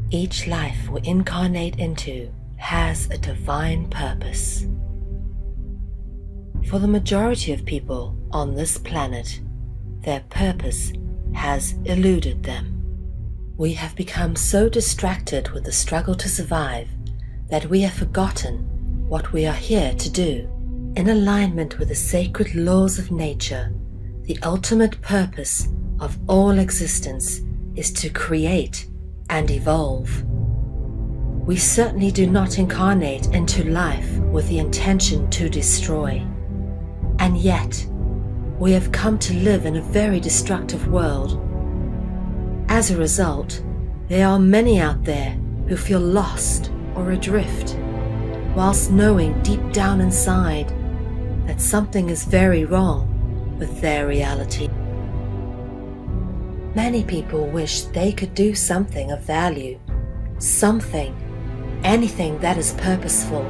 Each life we incarnate into has a divine purpose. For the majority of people on this planet, their purpose has eluded them. We have become so distracted with the struggle to survive that we have forgotten what we are here to do. In alignment with the sacred laws of nature, the ultimate purpose of all existence is to create and evolve. We certainly do not incarnate into life with the intention to destroy. And yet, we have come to live in a very destructive world. As a result, there are many out there who feel lost or adrift, whilst knowing deep down inside that something is very wrong with their reality. Many people wish they could do something of value, anything that is purposeful,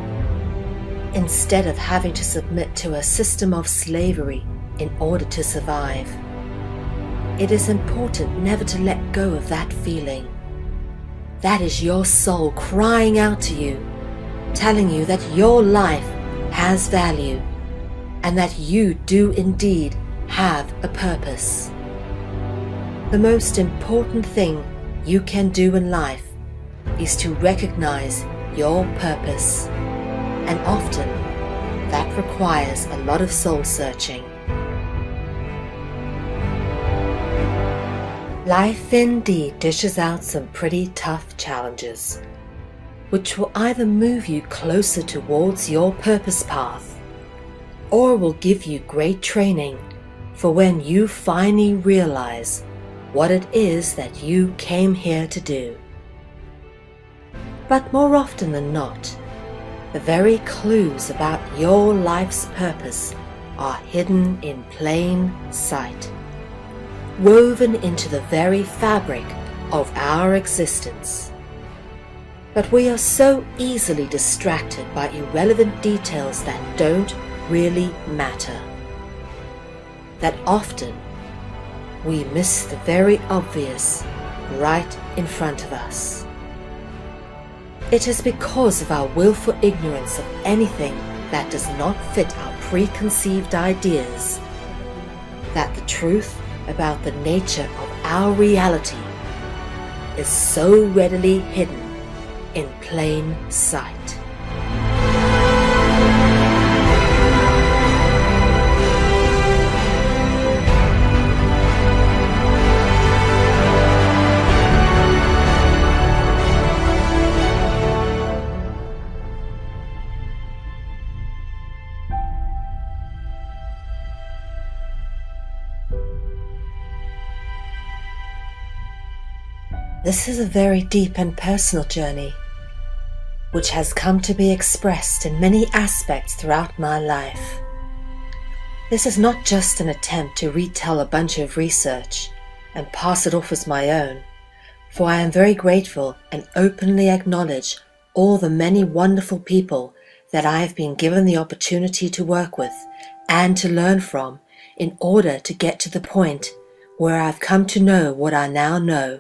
instead of having to submit to a system of slavery in order to survive. It is important never to let go of that feeling. That is your soul crying out to you, telling you that your life has value and that you do indeed have a purpose. The most important thing you can do in life is to recognize your purpose, and often that requires a lot of soul searching. Life indeed dishes out some pretty tough challenges, which will either move you closer towards your purpose path, or will give you great training for when you finally realize what it is that you came here to do. But more often than not, the very clues about your life's purpose are hidden in plain sight, woven into the very fabric of our existence. But we are so easily distracted by irrelevant details that don't really matter, that often we miss the very obvious right in front of us. It is because of our willful ignorance of anything that does not fit our preconceived ideas that the truth about the nature of our reality is so readily hidden in plain sight. This is a very deep and personal journey, which has come to be expressed in many aspects throughout my life. This is not just an attempt to retell a bunch of research and pass it off as my own, for I am very grateful and openly acknowledge all the many wonderful people that I have been given the opportunity to work with and to learn from in order to get to the point where I've come to know what I now know.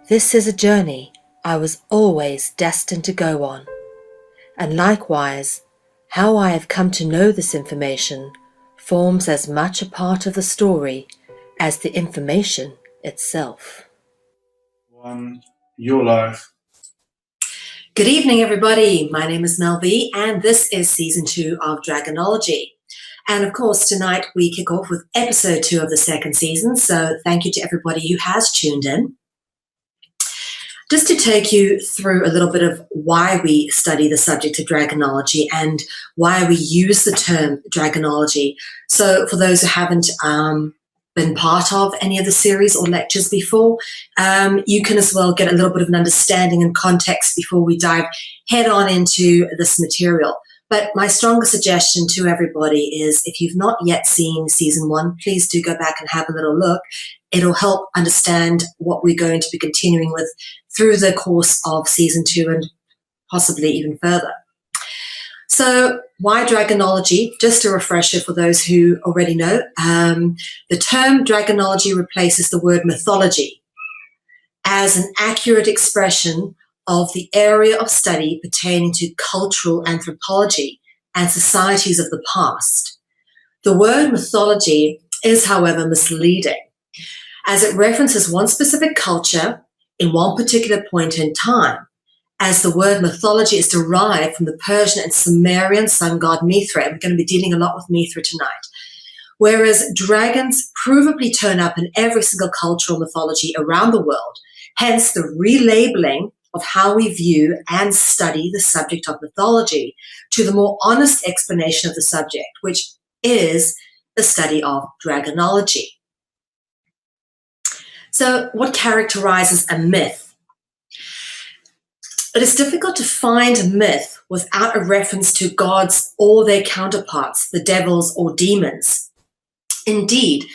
This is a journey I was always destined to go on, and likewise, how I have come to know this information forms as much a part of the story as the information itself. Your life. Good evening, everybody. My name is Mel V, and this is Season 2 of Dragonology. And of course, tonight we kick off with Episode 2 of the second season, so thank you to everybody who has tuned in. Just to take you through a little bit of why we study the subject of Dragonology and why we use the term Dragonology. So for those who haven't been part of any of the series or lectures before, you can as well get a little bit of an understanding and context before we dive head on into this material. But my strongest suggestion to everybody is, if you've not yet seen Season 1, please do go back and have a little look. It'll help understand what we're going to be continuing with through the course of Season 2 and possibly even further. So why Dragonology? Just a refresher for those who already know. The term Dragonology replaces the word mythology, as an accurate expression of the area of study pertaining to cultural anthropology and societies of the past. The word mythology is, however, misleading, as it references one specific culture in one particular point in time, as the word mythology is derived from the Persian and Sumerian sun god Mithra, and we're going to be dealing a lot with Mithra tonight. Whereas dragons provably turn up in every single cultural mythology around the world, hence the relabeling of how we view and study the subject of mythology to the more honest explanation of the subject, which is the study of dragonology. So, what characterizes a myth? It is difficult to find a myth without a reference to gods or their counterparts, the devils or demons. Indeed,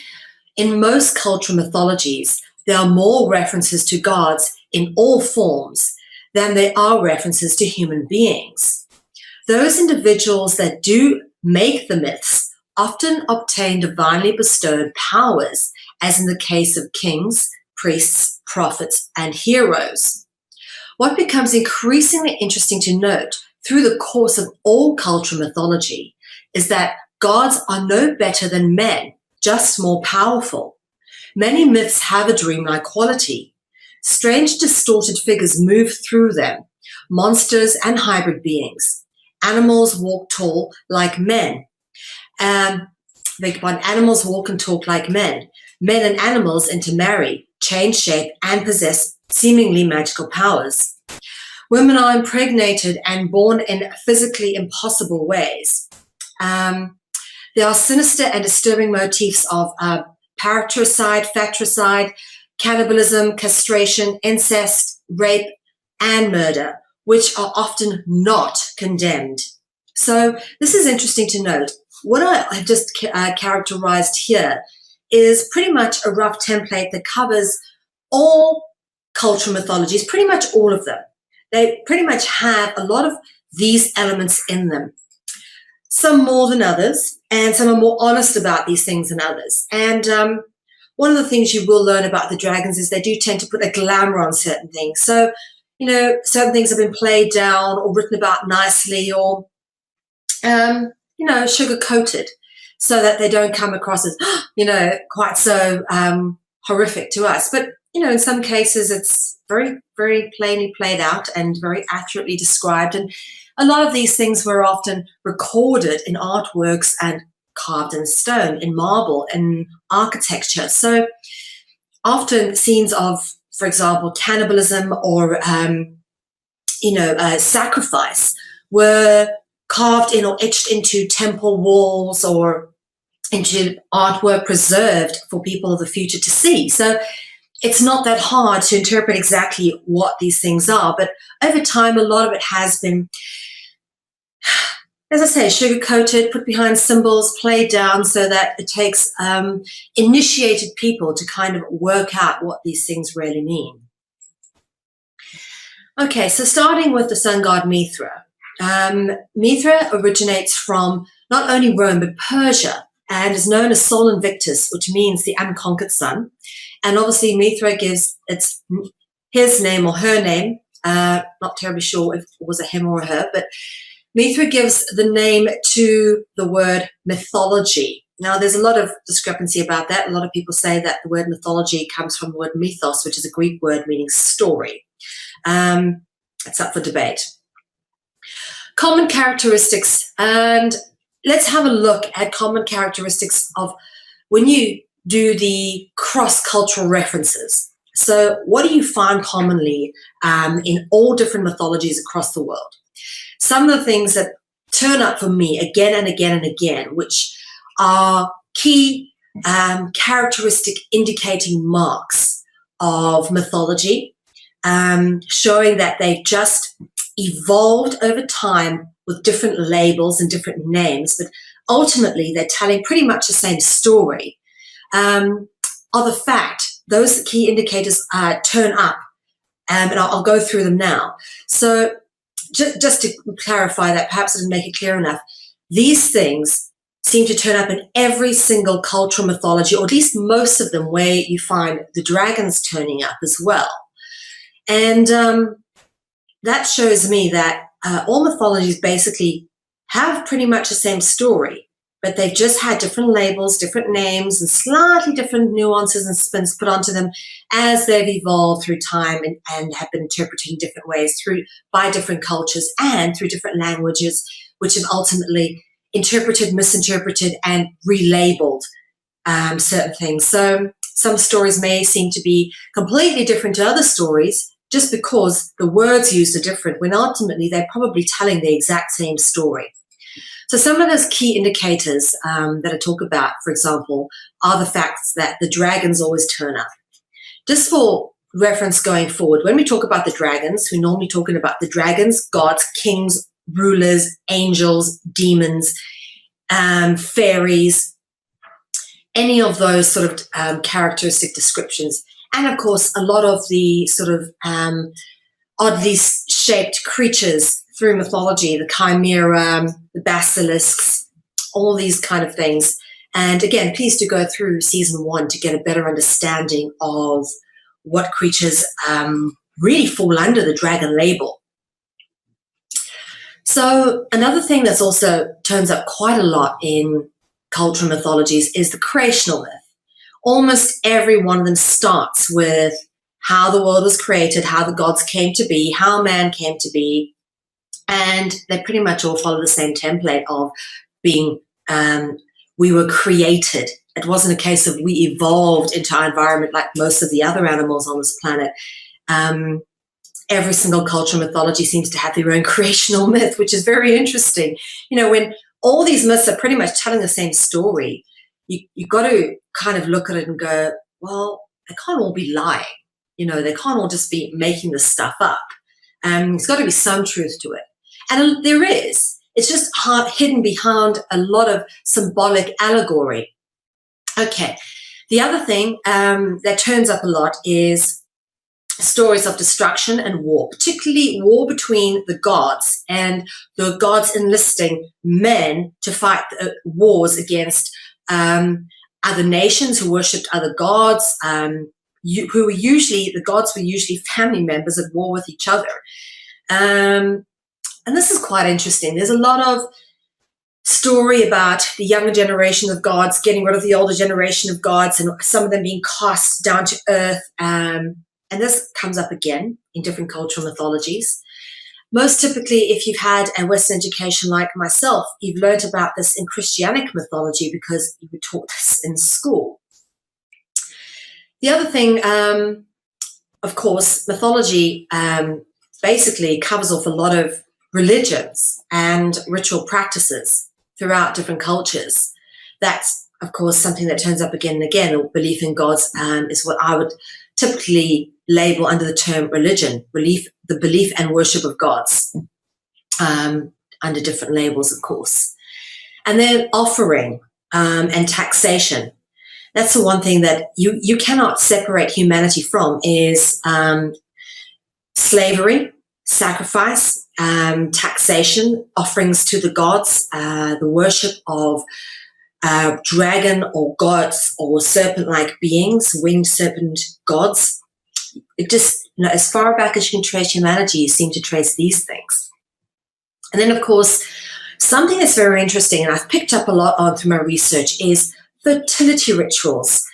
in most cultural mythologies, there are more references to gods in all forms than there are references to human beings. Those individuals that do make the myths often obtain divinely bestowed powers, as in the case of kings, priests, prophets, and heroes. What becomes increasingly interesting to note through the course of all cultural mythology is that gods are no better than men, just more powerful. Many myths have a dreamlike quality. Strange, distorted figures move through them, monsters and hybrid beings. Animals walk tall like men. Animals walk and talk like men. Men and animals intermarry, change shape, and possess seemingly magical powers. Women are impregnated and born in physically impossible ways. There are sinister and disturbing motifs of patricide, fratricide, cannibalism, castration, incest, rape, and murder, which are often not condemned. So this is interesting to note. What I have just characterized here is pretty much a rough template that covers all cultural mythologies, pretty much all of them. They pretty much have a lot of these elements in them. Some more than others, and some are more honest about these things than others. And one of the things you will learn about the dragons is they do tend to put a glamour on certain things. So, certain things have been played down or written about nicely or, sugar-coated so that they don't come across as, quite so horrific to us. But, in some cases it's very, very plainly played out and very accurately described. And a lot of these things were often recorded in artworks and carved in stone, in marble, in architecture. So often scenes of, for example, cannibalism or, sacrifice were carved in or etched into temple walls or into artwork preserved for people of the future to see. So it's not that hard to interpret exactly what these things are, but over time, a lot of it has been, as I say, sugar-coated, put behind symbols, played down so that it takes initiated people to kind of work out what these things really mean. Okay, so starting with the sun god Mithra. Mithra originates from not only Rome, but Persia, and is known as Sol Invictus, which means the unconquered sun. And obviously Mithra gives his name or her name, not terribly sure if it was a him or a her, but Mithra gives the name to the word mythology. Now, there's a lot of discrepancy about that. A lot of people say that the word mythology comes from the word mythos, which is a Greek word meaning story. It's up for debate. Common characteristics, and let's have a look at common characteristics of when you do the cross-cultural references. So what do you find commonly in all different mythologies across the world? Some of the things that turn up for me again and again and again, which are key characteristic indicating marks of mythology, showing that they've just evolved over time with different labels and different names, but ultimately they're telling pretty much the same story. Are the fact those key indicators turn up, and I'll go through them now. So just to clarify that, perhaps I didn't make it clear enough, these things seem to turn up in every single cultural mythology, or at least most of them, where you find the dragons turning up as well. And that shows me that all mythologies basically have pretty much the same story, but they've just had different labels, different names, and slightly different nuances and spins put onto them as they've evolved through time and have been interpreted in different ways by different cultures and through different languages, which have ultimately interpreted, misinterpreted, and relabeled certain things. So some stories may seem to be completely different to other stories just because the words used are different, when ultimately they're probably telling the exact same story. So some of those key indicators that I talk about, for example, are the facts that the dragons always turn up. Just for reference going forward, when we talk about the dragons, we're normally talking about the dragons, gods, kings, rulers, angels, demons, fairies, any of those sort of characteristic descriptions. And of course, a lot of the sort of oddly shaped creatures through mythology, the chimera, the basilisks, all these kind of things. And again, please do go through season 1 to get a better understanding of what creatures really fall under the dragon label. So another thing that's also turns up quite a lot in cultural mythologies is the creational myth. Almost every one of them starts with how the world was created, how the gods came to be, how man came to be, and they pretty much all follow the same template of being, we were created. It wasn't a case of we evolved into our environment like most of the other animals on this planet. Every single cultural mythology seems to have their own creational myth, which is very interesting. You know, when all these myths are pretty much telling the same story, you've got to kind of look at it and go, well, they can't all be lying. You know, they can't all just be making this stuff up. There's got to be some truth to it. And there is. It's just hidden behind a lot of symbolic allegory. Okay. The other thing that turns up a lot is stories of destruction and war, particularly war between the gods and the gods enlisting men to fight wars against other nations who worshipped other gods, who were usually, the gods were usually family members at war with each other. And this is quite interesting. There's a lot of story about the younger generation of gods getting rid of the older generation of gods and some of them being cast down to earth. And this comes up again in different cultural mythologies. Most typically, if you've had a Western education like myself, you've learned about this in Christianic mythology because you were taught this in school. The other thing, of course, mythology basically covers off a lot of religions and ritual practices throughout different cultures. That's, of course, something that turns up again and again, or belief in gods is what I would typically label under the term religion, the belief and worship of gods, under different labels, of course. And then offering and taxation. That's the one thing that you cannot separate humanity from is slavery, sacrifice, taxation, offerings to the gods, the worship of dragon or gods or serpent-like beings, winged serpent gods. It just, you know, as far back as you can trace humanity, you seem to trace these things. And then, of course, something that's very interesting, and I've picked up a lot on through my research, is fertility rituals.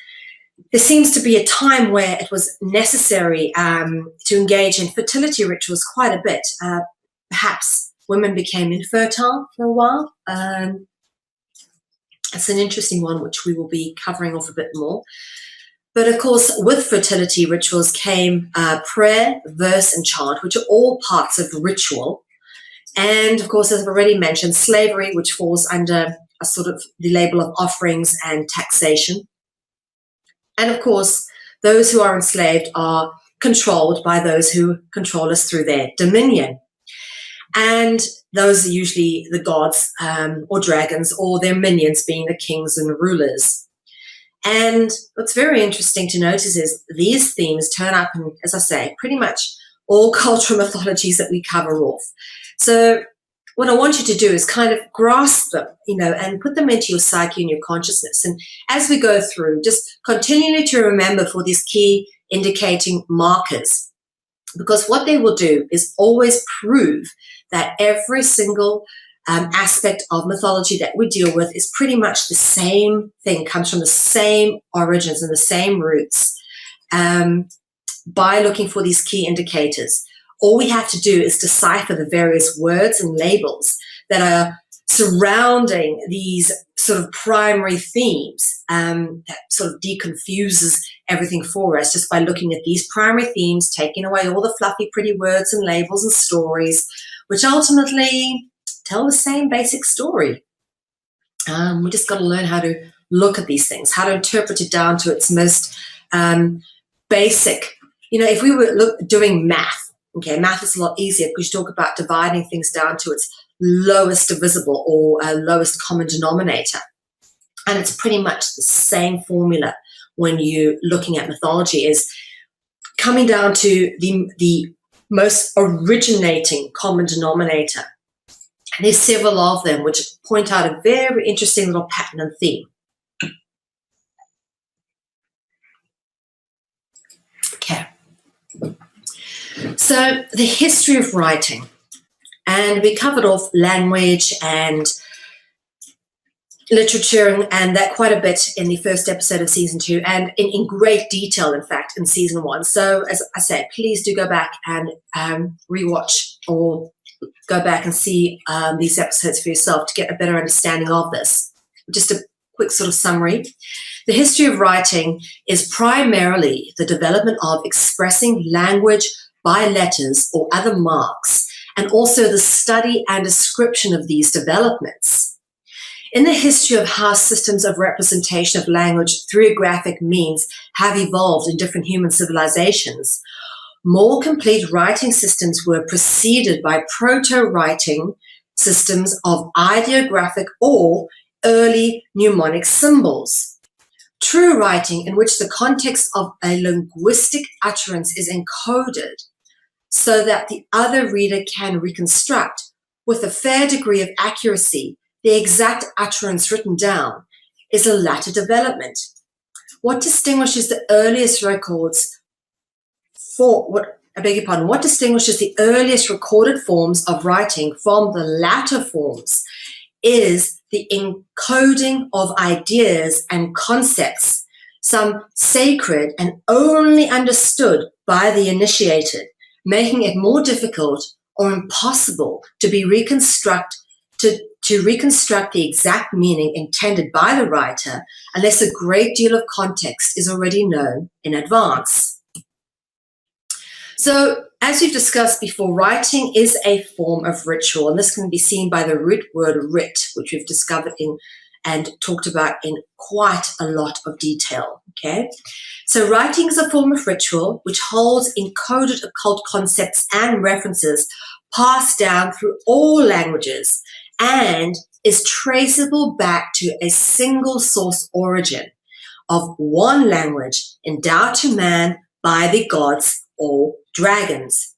There seems to be a time where it was necessary to engage in fertility rituals quite a bit. Perhaps women became infertile for a while. It's an interesting one, which we will be covering off a bit more. But of course, with fertility rituals came prayer, verse, and chant, which are all parts of the ritual. And of course, as I've already mentioned, slavery, which falls under a sort of the label of offerings and taxation. And of course, those who are enslaved are controlled by those who control us through their dominion. And those are usually the gods or dragons, or their minions being the kings and rulers. And what's very interesting to notice is these themes turn up in, as I say, pretty much all cultural mythologies that we cover off. So what I want you to do is kind of grasp them, you know, and put them into your psyche and your consciousness. And as we go through, just continually to remember for these key indicating markers. because what they will do is always prove that every single aspect of mythology that we deal with is pretty much the same thing, comes from the same origins and the same roots, by looking for these key indicators. All we have to do is decipher the various words and labels that are surrounding these sort of primary themes, that sort of deconfuses everything for us just by looking at these primary themes, taking away all the fluffy, pretty words and labels and stories, which ultimately tell the same basic story. We just got to learn how to look at these things, how to interpret it down to its most basic. You know, if we were doing math, okay, math is a lot easier because you talk about dividing things down to its lowest divisible or lowest common denominator. And it's pretty much the same formula when you're looking at mythology, is coming down to the most originating common denominator. And there's several of them which point out a very interesting little pattern and theme. Okay. So the history of writing, and we covered off language and literature and that quite a bit in the first episode of season 2, and in great detail, in fact, in season 1. So as I said, please do go back and rewatch or go back and see these episodes for yourself to get a better understanding of this. Just a quick sort of summary. The history of writing is primarily the development of expressing language by letters or other marks, and also the study and description of these developments. In the history of how systems of representation of language through graphic means have evolved in different human civilizations, more complete writing systems were preceded by proto-writing systems of ideographic or early mnemonic symbols. True writing, in which the context of a linguistic utterance is encoded so that the other reader can reconstruct with a fair degree of accuracy the exact utterance written down, is a latter development. What distinguishes the earliest records what distinguishes the earliest recorded forms of writing from the latter forms is the encoding of ideas and concepts, some sacred and only understood by the initiated, making it more difficult or impossible to reconstruct the exact meaning intended by the writer unless a great deal of context is already known in advance. So, as we've discussed before, writing is a form of ritual, and this can be seen by the root word writ, which we've discovered and talked about in quite a lot of detail, okay? So writing is a form of ritual which holds encoded occult concepts and references passed down through all languages and is traceable back to a single source origin of one language endowed to man by the gods or dragons.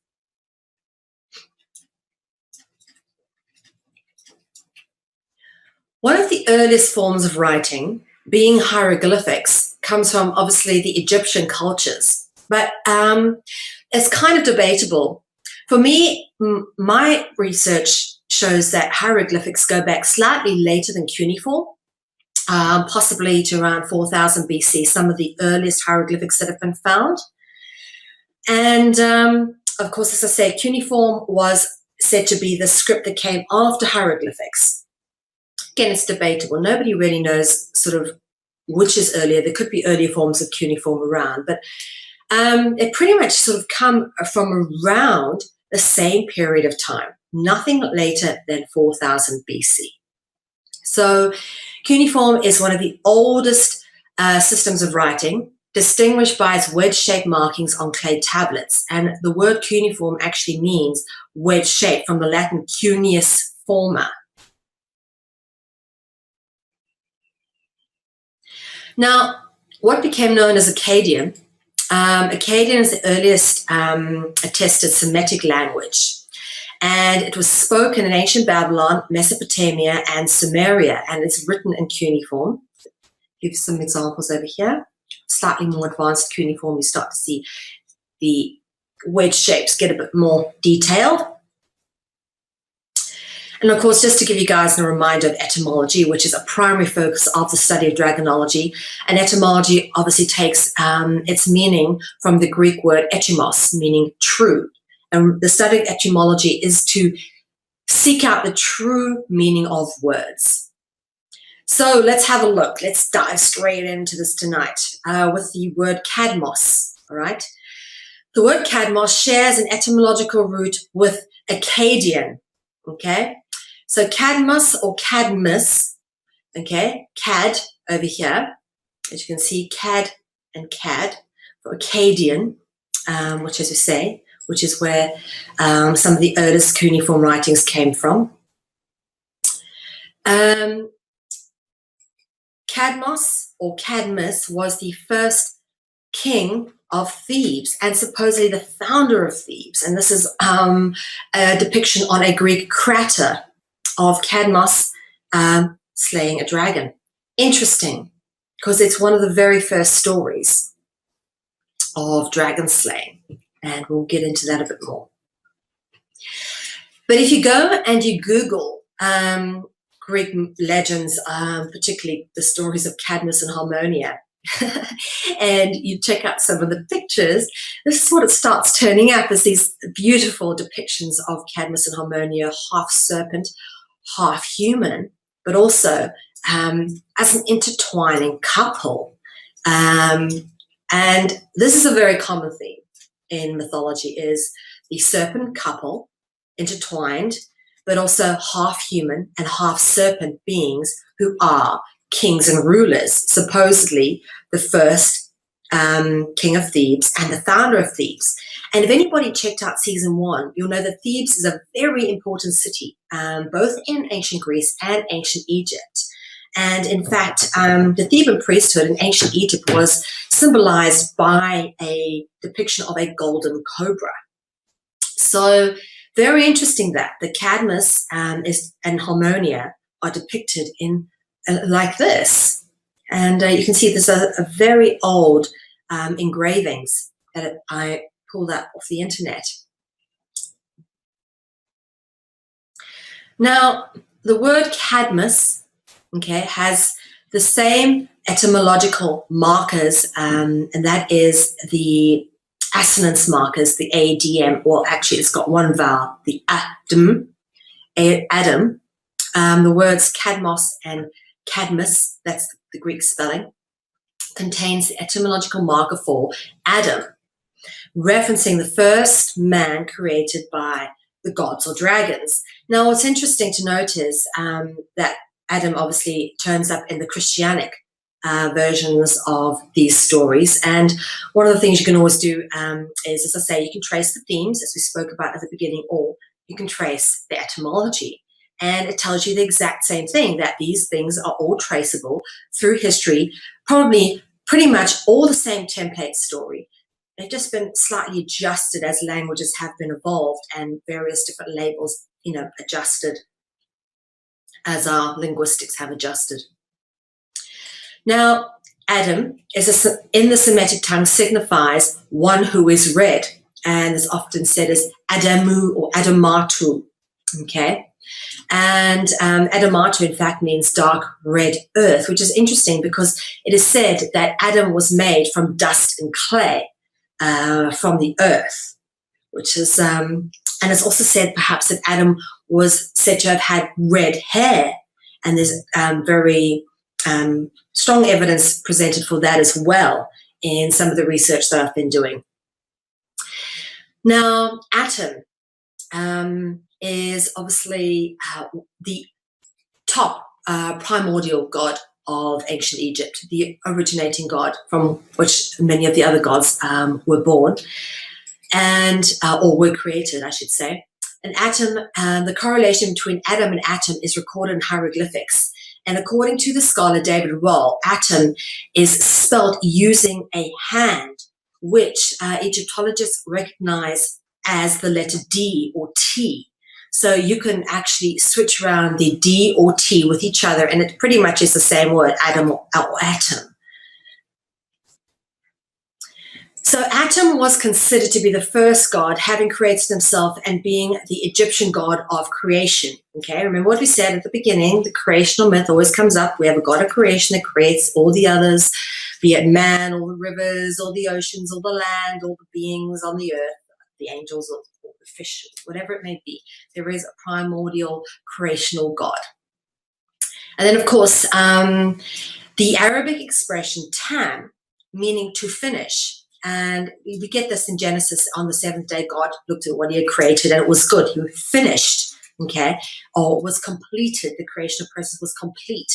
One of the earliest forms of writing, being hieroglyphics, comes from obviously the Egyptian cultures, but it's kind of debatable. For me, my research shows that hieroglyphics go back slightly later than cuneiform, possibly to around 4000 BC, some of the earliest hieroglyphics that have been found. And of course, as I say, cuneiform was said to be the script that came after hieroglyphics. Again, it's debatable. Nobody really knows sort of which is earlier. There could be earlier forms of cuneiform around, but it pretty much sort of come from around the same period of time, nothing later than 4000 BC. So cuneiform is one of the oldest systems of writing, distinguished by its wedge-shaped markings on clay tablets. And the word cuneiform actually means wedge-shaped, from the Latin cuneus forma. Now, what became known as Akkadian, Akkadian is the earliest attested Semitic language. And it was spoken in ancient Babylon, Mesopotamia, and Sumeria, and it's written in cuneiform. Give you some examples over here. Slightly more advanced cuneiform, you start to see the wedge shapes get a bit more detailed. And of course, just to give you guys a reminder of etymology, which is a primary focus of the study of dragonology, and etymology obviously takes its meaning from the Greek word etymos, meaning true. And the study of etymology is to seek out the true meaning of words. So let's have a look. Let's dive straight into this tonight with the word cadmos, all right? The word cadmos shares an etymological root with Akkadian, okay? So cadmos or cadmus, okay, cad over here, as you can see, cad and cad, for Akkadian, which as we say, which is where some of the earliest cuneiform writings came from. Cadmos or Cadmus was the first king of Thebes and supposedly the founder of Thebes. And this is a depiction on a Greek crater of Cadmos slaying a dragon. Interesting, because it's one of the very first stories of dragon slaying, and we'll get into that a bit more. But if you go and you Google Greek legends, particularly the stories of Cadmus and Harmonia, and you check out some of the pictures, this is what it starts turning up as these beautiful depictions of Cadmus and Harmonia, half serpent, half human, but also as an intertwining couple. And this is a very common theme in mythology, is the serpent couple intertwined, but also half human and half serpent beings who are kings and rulers, supposedly the first king of Thebes and the founder of Thebes. And if anybody checked out season 1, you'll know that Thebes is a very important city, both in ancient Greece and ancient Egypt. And in fact, the Theban priesthood in ancient Egypt was symbolized by a depiction of a golden cobra. So very interesting that the Cadmus and Harmonia are depicted in like this. And you can see there's a very old engravings that I pulled up off the internet. Now, the word Cadmus, okay, has the same etymological markers, and that is the assonance markers, the ADM, well, actually, it's got one vowel, the Adam. The words Cadmos and Cadmus, that's the Greek spelling, contains the etymological marker for Adam, referencing the first man created by the gods or dragons. Now, what's interesting to note is that Adam obviously turns up in the Christianic versions of these stories. And one of the things you can always do is, as I say, you can trace the themes, as we spoke about at the beginning, or you can trace the etymology. And it tells you the exact same thing, that these things are all traceable through history, probably pretty much all the same template story. They've just been slightly adjusted as languages have been evolved and various different labels, adjusted as our linguistics have adjusted. Now, Adam in the Semitic tongue signifies one who is red, and is often said as Adamu or Adamatu, okay? And Adamatu, in fact, means dark red earth, which is interesting because it is said that Adam was made from dust and clay, from the earth, which is, and it's also said perhaps that Adam was said to have had red hair, and there's very strong evidence presented for that as well in some of the research that I've been doing. Now, Atum is obviously the top primordial god of ancient Egypt, the originating god from which many of the other gods were born, and or were created, I should say. And Atum, the correlation between Adam and Atum is recorded in hieroglyphics. And according to the scholar David Roll, Atum is spelled using a hand, which Egyptologists recognize as the letter D or T. So you can actually switch around the D or T with each other, and it pretty much is the same word, Adam or atom. So Atum was considered to be the first god, having created himself and being the Egyptian god of creation. Okay, remember what we said at the beginning, the creational myth always comes up. We have a god of creation that creates all the others, be it man, all the rivers, all the oceans, all the land, all the beings on the earth, the angels or the fish, whatever it may be. There is a primordial creational god. And then, of course, the Arabic expression tam, meaning to finish. And we get this in Genesis. On the seventh day, God looked at what he had created and it was good. He finished, okay, or was completed. The creation process was complete,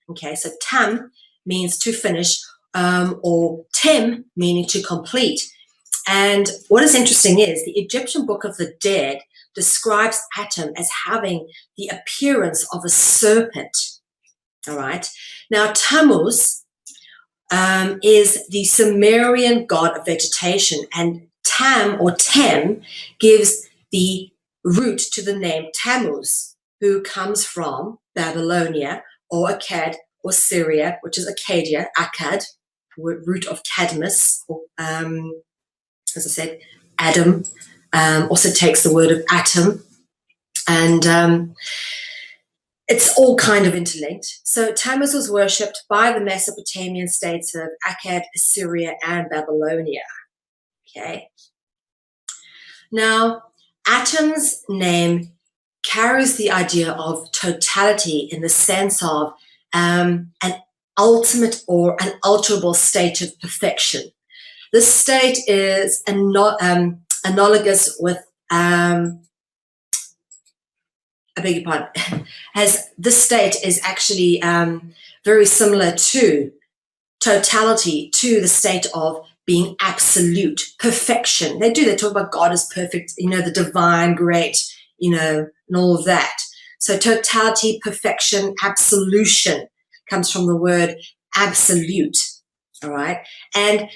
okay. So tam means to finish, or tem meaning to complete. And what is interesting is the Egyptian Book of the Dead describes Atum as having the appearance of a serpent, all right. Now, Tammuz is the Sumerian god of vegetation, and Tam or Tem gives the root to the name Tammuz, who comes from Babylonia or Akkad or Syria, which is Akkadia, Akkad, root of Cadmus, or, as I said, Adam, also takes the word of atom, and it's all kind of interlinked. So Tammuz was worshipped by the Mesopotamian states of Akkad, Assyria, and Babylonia. Okay. Now, Atum's name carries the idea of totality in the sense of an ultimate or an alterable state of perfection. This state is analogous with I beg your pardon, as this state is actually very similar to totality, to the state of being absolute, perfection. They talk about God as perfect, the divine, great, and all of that. So totality, perfection, absolution comes from the word absolute, all right? And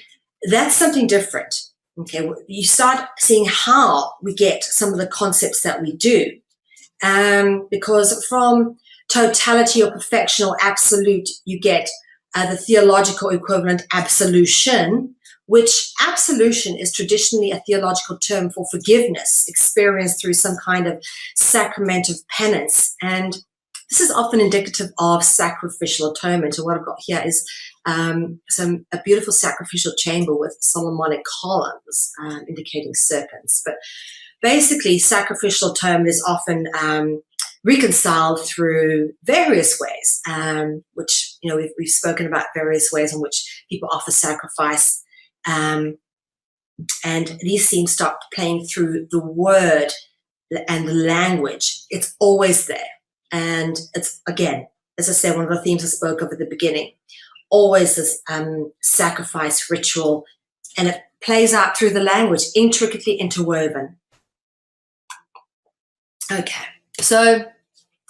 that's something different, okay? You start seeing how we get some of the concepts that we do. Because from totality or perfection or absolute, you get the theological equivalent absolution, which absolution is traditionally a theological term for forgiveness experienced through some kind of sacrament of penance. And this is often indicative of sacrificial atonement. And what I've got here is a beautiful sacrificial chamber with Solomonic columns indicating serpents. But basically, sacrificial atonement is often reconciled through various ways, which, we've spoken about various ways in which people offer sacrifice. And these themes start playing through the word and the language. It's always there. And it's, again, as I said, one of the themes I spoke of at the beginning, always this sacrifice ritual, and it plays out through the language, intricately interwoven. Okay, so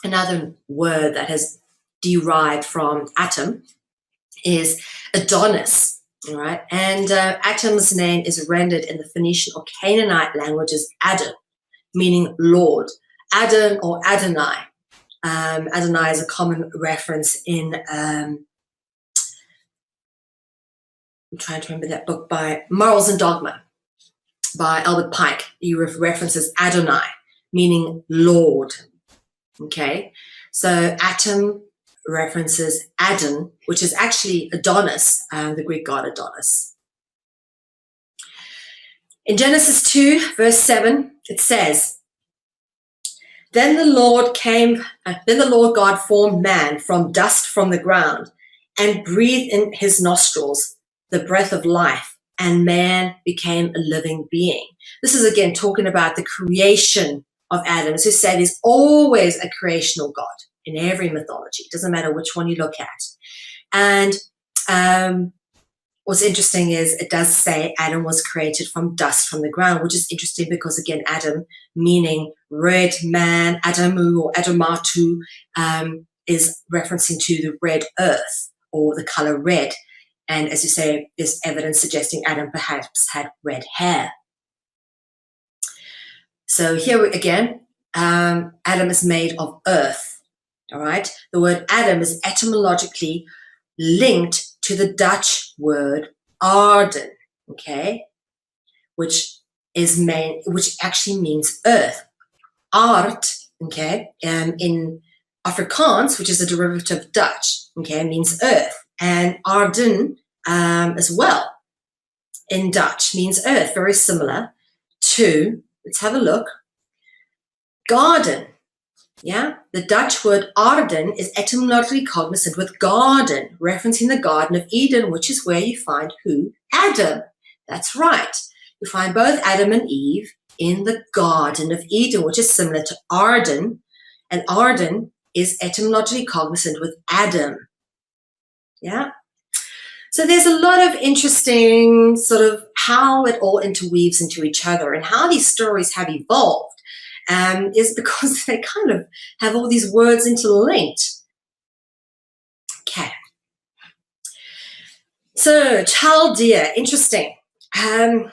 another word that has derived from Atum is Adonis, all right? And Atum's name is rendered in the Phoenician or Canaanite languages Adon, meaning Lord. Adon or Adonai. Adonai is a common reference in, I'm trying to remember that book by Morals and Dogma by Albert Pike. He references Adonai, meaning Lord, okay? So Atum references Adon, which is actually Adonis, the Greek god Adonis. In Genesis 2, verse 7, it says, Then the Lord God formed man from dust from the ground and breathed in his nostrils the breath of life, and man became a living being. This is again talking about the creation of Adam. As we said, there's always a creational God in every mythology. It doesn't matter which one you look at. And what's interesting is it does say Adam was created from dust from the ground, which is interesting because, again, Adam, meaning red man, Adamu or Adamatu, is referencing to the red earth or the color red. And as you say, there's evidence suggesting Adam perhaps had red hair. So here again, Adam is made of earth, all right? The word Adam is etymologically linked to the Dutch word Arden, okay? which actually means earth. Aard, okay, in Afrikaans, which is a derivative of Dutch, okay, means earth, and aarden as well in Dutch means earth, very similar to, let's have a look, garden. Yeah, the Dutch word aarden is etymologically cognizant with garden, referencing the Garden of Eden, which is where you find who? Adam. That's right. You find both Adam and Eve in the Garden of Eden, which is similar to Arden, and Arden is etymologically cognizant with Adam. Yeah. So there's a lot of interesting sort of how it all interweaves into each other, and how these stories have evolved is because they kind of have all these words interlinked. Okay. So Chaldea, interesting. And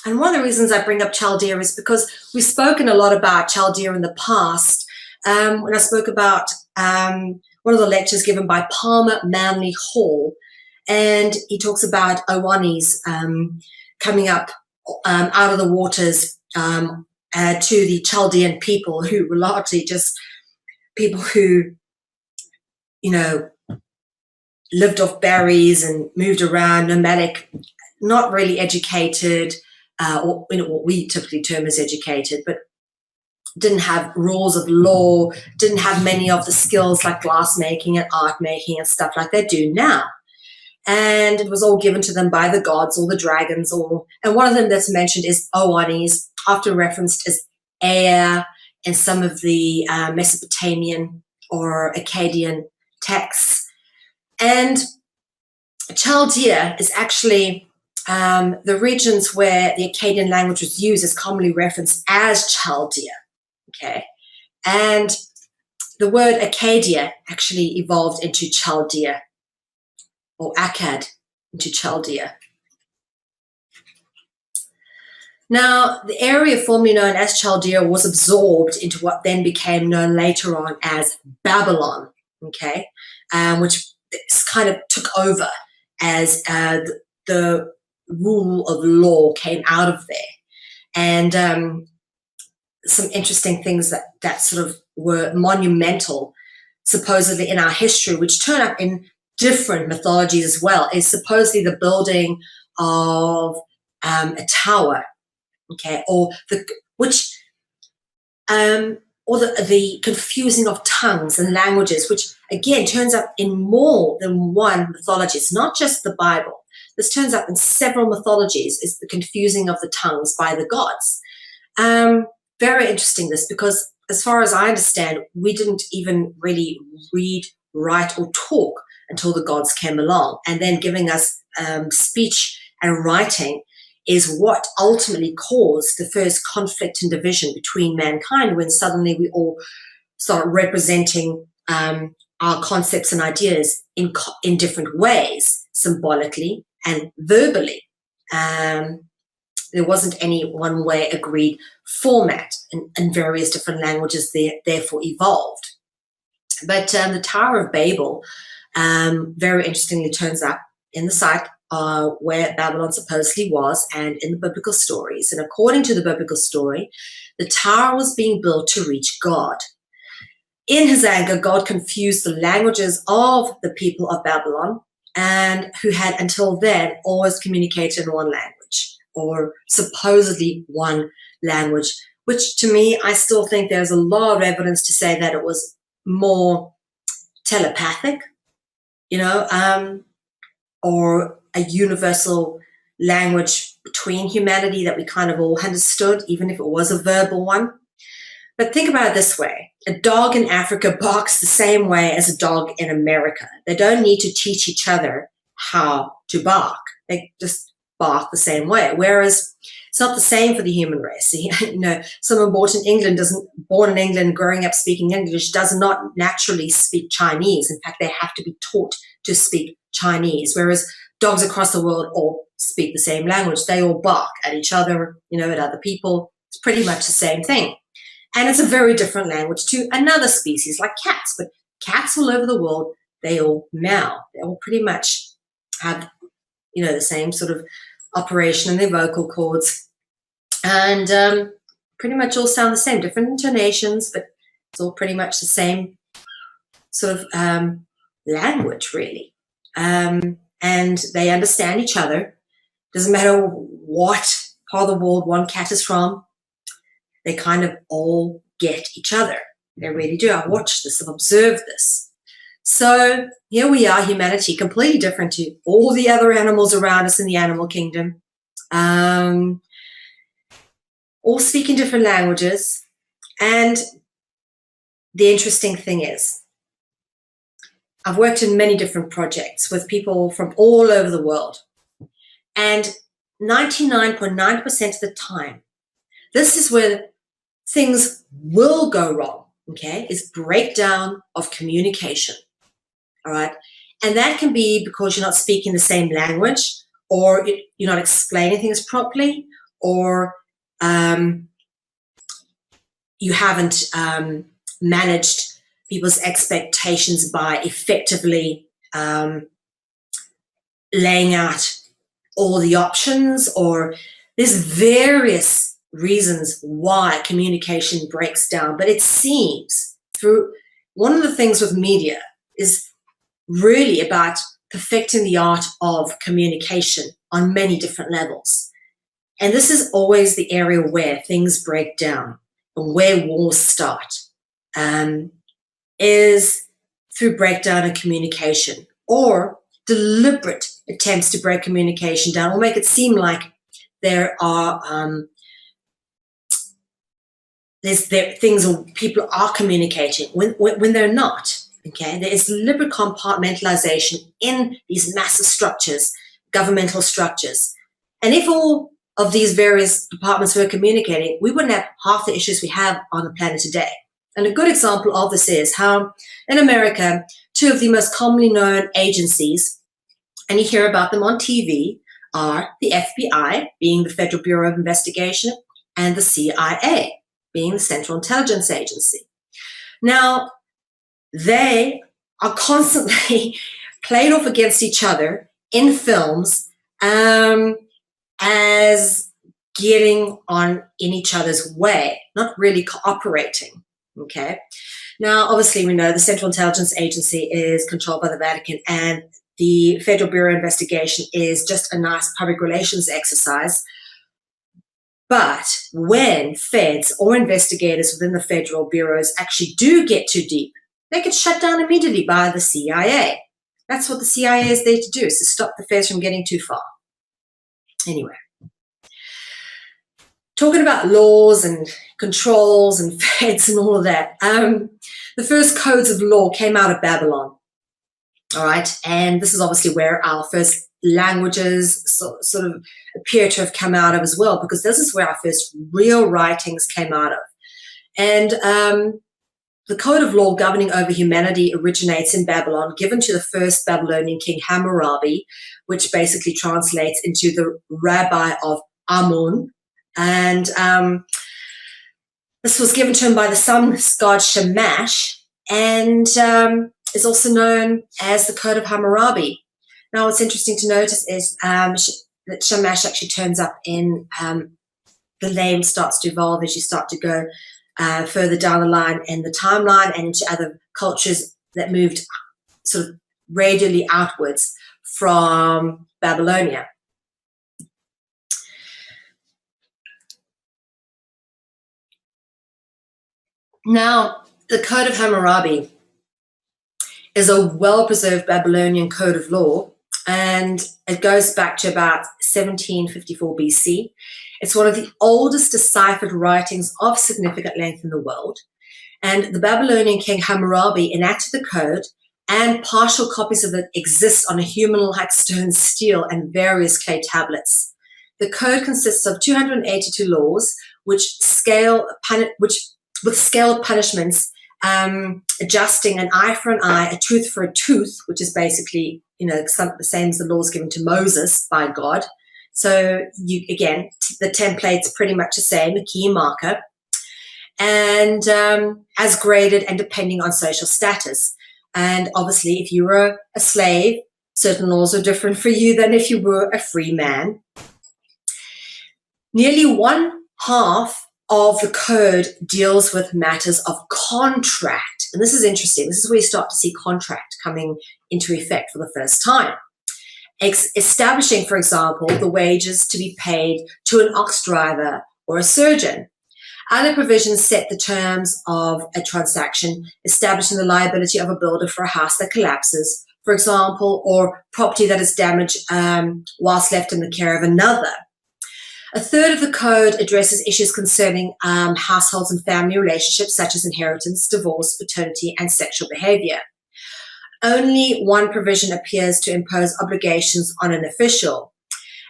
one of the reasons I bring up Chaldea is because we've spoken a lot about Chaldea in the past. When I spoke about one of the lectures given by Palmer Manley Hall, and he talks about Owanis coming up out of the waters to the Chaldean people, who were largely just people who, you know, lived off berries and moved around, nomadic, not really educated, or what we typically term as educated, but didn't have rules of law, didn't have many of the skills like glass making and art making and stuff like they do now. And it was all given to them by the gods or the dragons, and one of them that's mentioned is Owanis, often referenced as Ea in some of the Mesopotamian or Akkadian texts. And Chaldea is actually the regions where the Akkadian language was used is commonly referenced as Chaldea. Okay, and the word Akkadia actually evolved into Chaldea, or Akkad into Chaldea. Now, the area formerly known as Chaldea was absorbed into what then became known later on as Babylon, okay, which kind of took over as the rule of law came out of there. And some interesting things that sort of were monumental, supposedly in our history, which turn up in different mythologies as well, is supposedly the building of a tower, okay, or the confusing of tongues and languages, which again turns up in more than one mythology. It's not just the Bible. This turns up in several mythologies, is the confusing of the tongues by the gods. Very interesting, this, because as far as I understand, we didn't even really read, write, or talk until the gods came along, and then giving us speech and writing is what ultimately caused the first conflict and division between mankind, when suddenly we all start representing our concepts and ideas in different ways, symbolically and verbally. There wasn't any one way agreed format, and various different languages therefore evolved. But the Tower of Babel very interestingly turns up in the site where Babylon supposedly was, and in the biblical stories. And according to the biblical story, the tower was being built to reach God. In his anger, God confused the languages of the people of Babylon, and who had until then always communicated in one language, or supposedly one language, which to me, I still think there's a lot of evidence to say that it was more telepathic, or a universal language between humanity that we kind of all understood, even if it was a verbal one. But think about it this way. A dog in Africa barks the same way as a dog in America. They don't need to teach each other how to bark. They just bark the same way. Whereas it's not the same for the human race. Someone born in England, growing up speaking English, does not naturally speak Chinese. In fact, they have to be taught to speak Chinese. Whereas dogs across the world all speak the same language. They all bark at each other, at other people. It's pretty much the same thing. And it's a very different language to another species like cats. But cats all over the world, they all meow. They all pretty much have, the same sort of operation in their vocal cords. And pretty much all sound the same, different intonations, but it's all pretty much the same sort of language, really. And they understand each other. Doesn't matter what part of the world one cat is from, they kind of all get each other. They really do. I've watched this, I've observed this. So here we are, humanity, completely different to all the other animals around us in the animal kingdom. All speaking different languages. And the interesting thing is, I've worked in many different projects with people from all over the world. And 99.9% of the time, this is where things will go wrong, okay, is breakdown of communication, all right? And that can be because you're not speaking the same language, or you're not explaining things properly, or you haven't managed people's expectations by effectively laying out all the options, or there's various reasons why communication breaks down. But it seems through one of the things with media is really about perfecting the art of communication on many different levels. And this is always the area where things break down and where wars start, is through breakdown in communication or deliberate attempts to break communication down or make it seem like there are things or people are communicating when they're not. Okay, there is deliberate compartmentalization in these massive structures, governmental structures. And if all of these various departments were communicating, we wouldn't have half the issues we have on the planet today. And a good example of this is how in America, two of the most commonly known agencies, and you hear about them on TV, are the FBI, being the Federal Bureau of Investigation, and the CIA, being the Central Intelligence Agency. Now, they are constantly played off against each other in films as getting on in each other's way, not really cooperating, okay? Now, obviously, we know the Central Intelligence Agency is controlled by the Vatican, and the Federal Bureau of Investigation is just a nice public relations exercise. But when feds or investigators within the federal bureaus actually do get too deep, they get shut down immediately by the CIA. That's what the CIA is there to do, is to stop the feds from getting too far. Anyway, talking about laws and controls and feds and all of that, the first codes of law came out of Babylon, all right? And this is obviously where our first languages sort of appear to have come out of as well, because this is where our first real writings came out of. And the code of law governing over humanity originates in Babylon, given to the first Babylonian king Hammurabi, which basically translates into the rabbi of Amun. And this was given to him by the sun god Shamash, and is also known as the Code of Hammurabi. Now, what's interesting to notice is that Shamash actually turns up in the name starts to evolve as you start to go further down the line in the timeline and into other cultures that moved sort of radially outwards from Babylonia. Now, the Code of Hammurabi is a well-preserved Babylonian code of law, and it goes back to about 1754 BC. It's one of the oldest deciphered writings of significant length in the world. And the Babylonian king Hammurabi enacted the code, and partial copies of it exist on a human-like stone stele and various clay tablets. The code consists of 282 laws, with scale punishments, adjusting an eye for an eye, a tooth for a tooth, which is basically, the same as the laws given to Moses by God. So again, the template's pretty much the same, a key marker, and as graded and depending on social status. And obviously, if you were a slave, certain laws are different for you than if you were a free man. Nearly one half of the code deals with matters of contract. And this is interesting. This is where you start to see contract coming into effect for the first time. Establishing, for example, the wages to be paid to an ox driver or a surgeon. Other provisions set the terms of a transaction, establishing the liability of a builder for a house that collapses, for example, or property that is damaged whilst left in the care of another. A third of the code addresses issues concerning households and family relationships, such as inheritance, divorce, paternity, and sexual behavior. Only one provision appears to impose obligations on an official.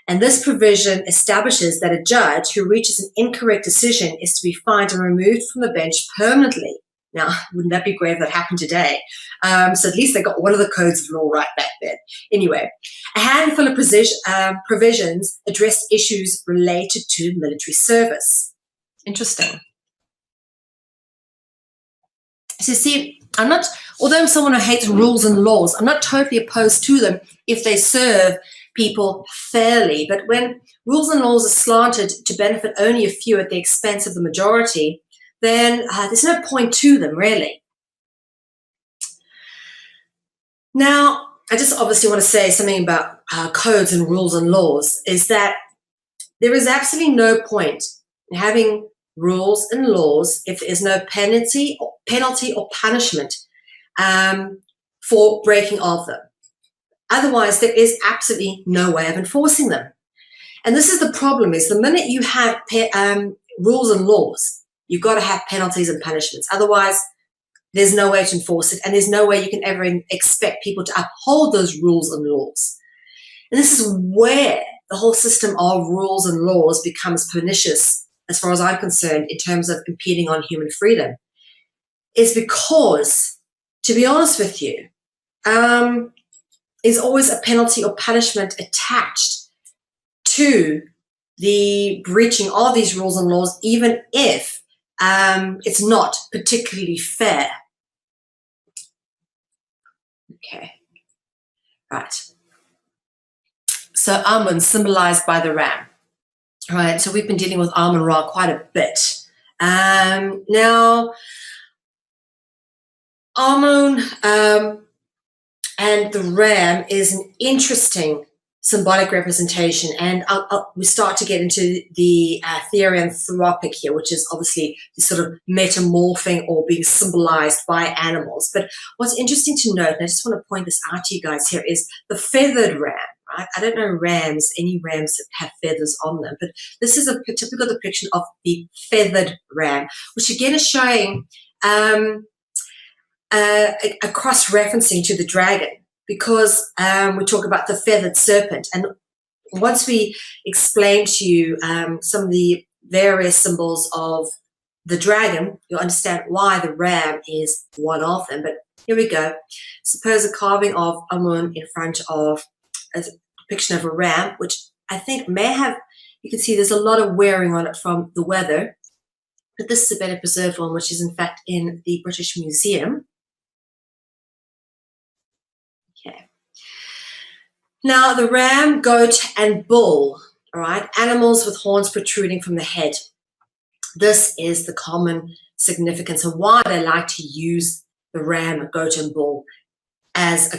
And this provision establishes that a judge who reaches an incorrect decision is to be fined and removed from the bench permanently. Now, wouldn't that be great if that happened today? So at least they got one of the codes of law right back then. Anyway, a handful of provisions address issues related to military service. Interesting. So see, although I'm someone who hates rules and laws, I'm not totally opposed to them if they serve people fairly. But when rules and laws are slanted to benefit only a few at the expense of the majority, then there's no point to them, really. Now, I just obviously want to say something about codes and rules and laws, is that there is absolutely no point in having rules and laws if there is no penalty or punishment for breaking of them. Otherwise, there is absolutely no way of enforcing them. And this is the problem, is the minute you have rules and laws, you've got to have penalties and punishments. Otherwise, there's no way to enforce it, and there's no way you can ever expect people to uphold those rules and laws. And this is where the whole system of rules and laws becomes pernicious, as far as I'm concerned, in terms of impeding on human freedom, is because, to be honest with you, there's always a penalty or punishment attached to the breaching of these rules and laws, even if it's not particularly fair. Okay, right. So Amun, symbolized by the ram. All right, so we've been dealing with Amun Ra quite a bit. Now, Amun and the ram is an interesting symbolic representation, and we start to get into the therianthropic here, which is obviously the sort of metamorphing or being symbolized by animals. But what's interesting to note, and I just want to point this out to you guys here, is the feathered ram. Right? I don't know any rams that have feathers on them, but this is a typical depiction of the feathered ram, which again is showing a cross-referencing to the dragon, because we talk about the feathered serpent. And once we explain to you some of the various symbols of the dragon, you'll understand why the ram is one of them. But here we go. Suppose a carving of Amun in front of a depiction of a ram, which I think may have, you can see there's a lot of wearing on it from the weather. But this is a better preserved one, which is in fact in the British Museum. Okay. Now, the ram, goat, and bull, all right, animals with horns protruding from the head. This is the common significance of why they like to use the ram, goat, and bull as a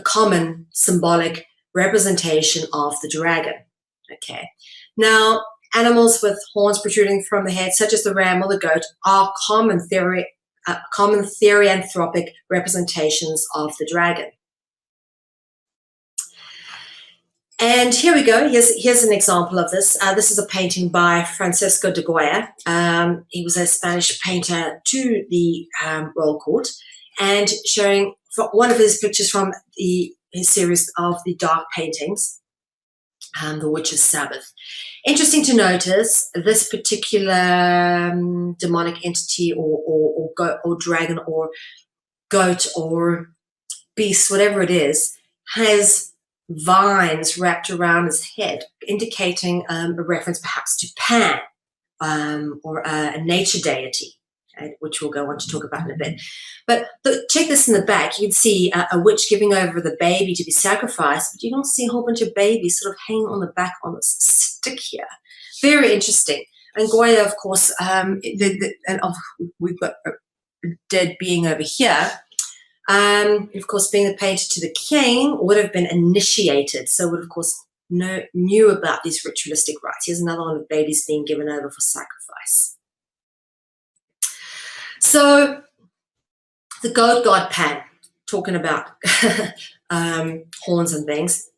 common symbolic representation of the dragon. Okay. Now, animals with horns protruding from the head, such as the ram or the goat, are common therianthropic representations of the dragon. And here we go. Here's an example of this. This is a painting by Francisco de Goya. He was a Spanish painter to the Royal Court, and showing one of his pictures from his series of the dark paintings, The Witch's Sabbath. Interesting to notice, this particular demonic entity or dragon or goat or beast, whatever it is, has vines wrapped around his head, indicating a reference perhaps to Pan or a nature deity. which we'll go on to talk about in a bit. But check this in the back. You can see a witch giving over the baby to be sacrificed, but you don't see a whole bunch of babies sort of hanging on the back on this stick here. Very interesting. And Goya, of course, we've got a dead being over here. Of course, being the painter to the king would have been initiated, so would, of course, knew about these ritualistic rites. Here's another one of babies being given over for sacrifice. So the goat god Pan, talking about horns and things.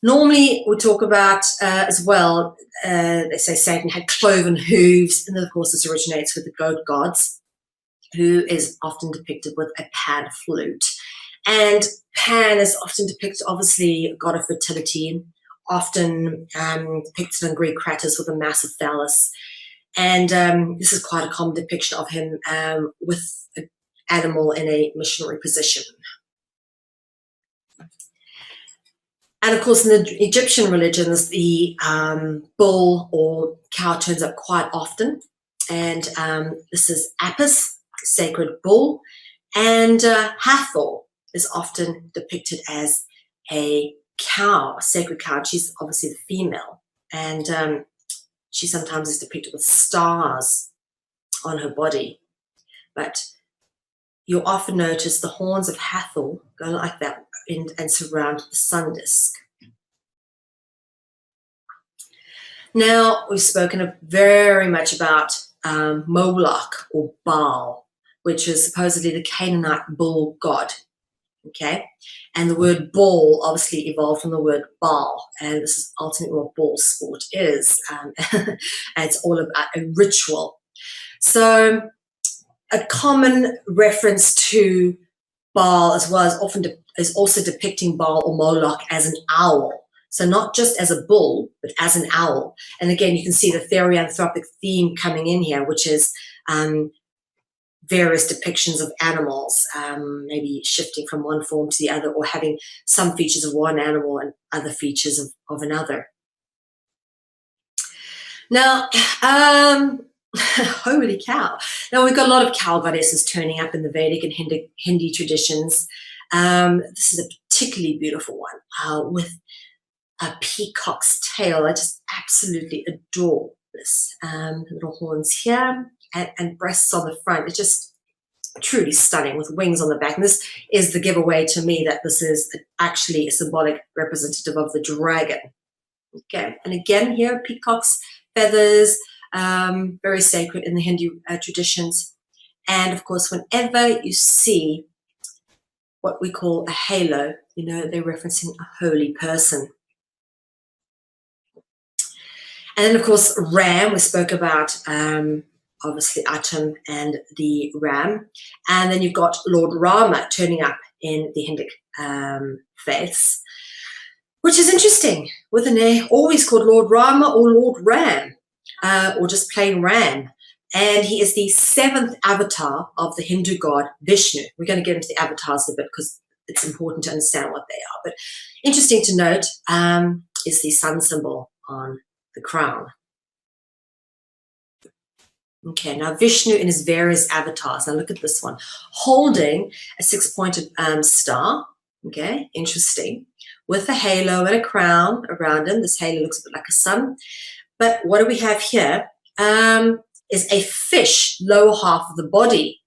Normally we talk about as well, they say Satan had cloven hooves, and then of course this originates with the goat gods, who is often depicted with a pan flute. And Pan is often depicted, obviously, a god of fertility, often depicted in Greek kratos with a massive phallus. And this is quite a common depiction of him with an animal in a missionary position. And of course, in the Egyptian religions, the bull or cow turns up quite often. And this is Apis, sacred bull. And Hathor is often depicted as a cow, a sacred cow. She's obviously the female. And she sometimes is depicted with stars on her body. But you'll often notice the horns of Hathor go like that and surround the sun disk. Now, we've spoken very much about Moloch or Baal, which is supposedly the Canaanite bull god. Okay, and the word ball obviously evolved from the word Baal, and this is ultimately what ball sport is. And it's all about a ritual. So a common reference to Baal as well is also depicting Baal or Moloch as an owl. So not just as a bull, but as an owl. And again, you can see the therianthropic theme coming in here, which is various depictions of animals, maybe shifting from one form to the other, or having some features of one animal and other features of another. Now, holy cow. Now, we've got a lot of cow goddesses turning up in the Vedic and Hindi traditions. This is a particularly beautiful one with a peacock's tail. I just absolutely adore this. Little horns here and breasts on the front. It's just truly stunning with wings on the back. And this is the giveaway to me that this is actually a symbolic representative of the dragon. Okay, and again here, peacock's feathers, very sacred in the Hindu traditions. And of course, whenever you see what we call a halo, you know they're referencing a holy person. And then, of course, ram, we spoke about, obviously, Atum and the ram. And then you've got Lord Rama turning up in the Hindu faiths, which is interesting, with a name always called Lord Rama or Lord Ram, or just plain Ram. And he is the 7th avatar of the Hindu god Vishnu. We're going to get into the avatars a bit because it's important to understand what they are. But interesting to note is the sun symbol on the crown. Okay, now Vishnu in his various avatars. Now look at this one, holding a 6-pointed star. Okay, interesting, with a halo and a crown around him. This halo looks a bit like a sun. But what do we have here? Is a fish, lower half of the body.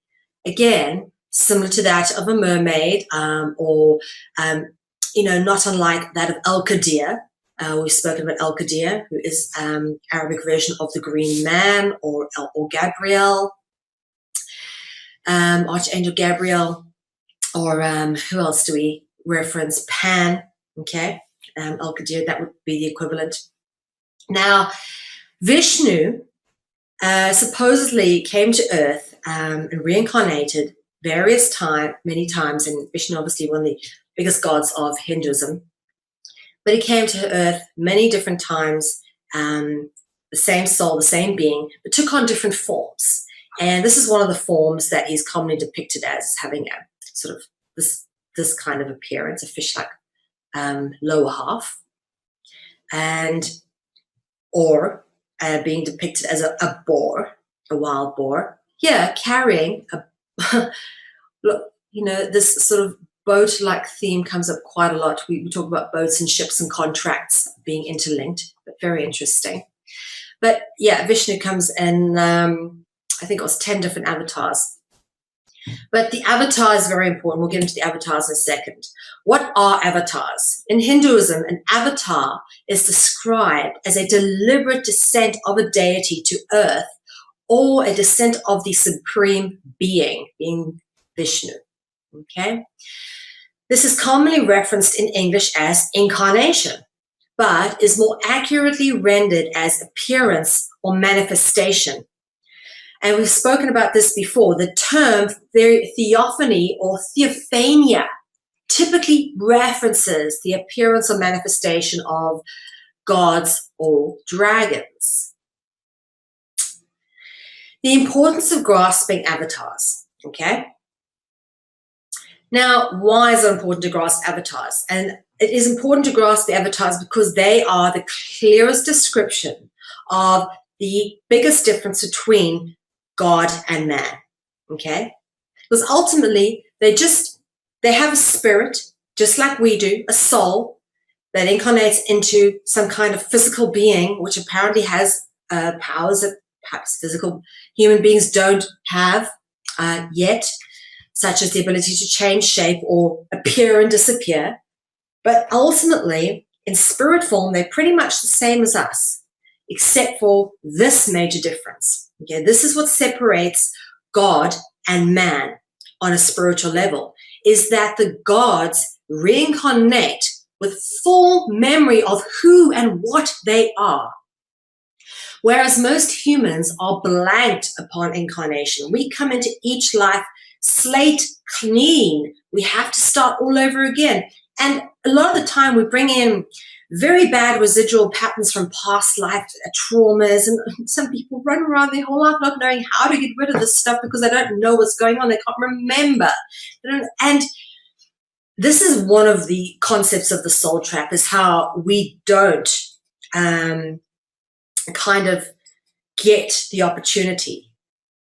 Again, similar to that of a mermaid, or not unlike that of El-Qadir. We've spoken about El-Qadir, who is Arabic version of the Green Man, or Gabriel, Archangel Gabriel, or who else do we reference? Pan, okay, El-Qadir, that would be the equivalent. Now, Vishnu supposedly came to Earth and reincarnated many times, and Vishnu obviously one of the biggest gods of Hinduism. But he came to Earth many different times, the same soul, the same being, but took on different forms. And this is one of the forms that he's commonly depicted as having a sort of this kind of appearance, a fish-like lower half, or being depicted as a boar, a wild boar. here carrying a look, this sort of boat-like theme comes up quite a lot. We talk about boats and ships and contracts being interlinked, but very interesting. But yeah, Vishnu comes in, I think it was 10 different avatars. But the avatar is very important. We'll get into the avatars in a second. What are avatars? In Hinduism, an avatar is described as a deliberate descent of a deity to earth or a descent of the supreme being Vishnu. Okay? This is commonly referenced in English as incarnation, but is more accurately rendered as appearance or manifestation. And we've spoken about this before. The term theophany or theophania typically references the appearance or manifestation of gods or dragons. The importance of grasping avatars, okay? Now, why is it important to grasp avatars? And it is important to grasp the avatars because they are the clearest description of the biggest difference between God and man, okay? Because ultimately, they have a spirit, just like we do, a soul that incarnates into some kind of physical being, which apparently has powers that perhaps physical human beings don't have yet, such as the ability to change shape or appear and disappear. But ultimately, in spirit form, they're pretty much the same as us, except for this major difference. Okay, this is what separates God and man on a spiritual level, is that the gods reincarnate with full memory of who and what they are, whereas most humans are blanked upon incarnation. We come into each life slate clean. We have to start all over again. And a lot of the time we bring in very bad residual patterns from past life traumas, and some people run around their whole life not knowing how to get rid of this stuff because they don't know what's going on. They can't remember. And this is one of the concepts of the soul trap, is how we don't kind of get the opportunity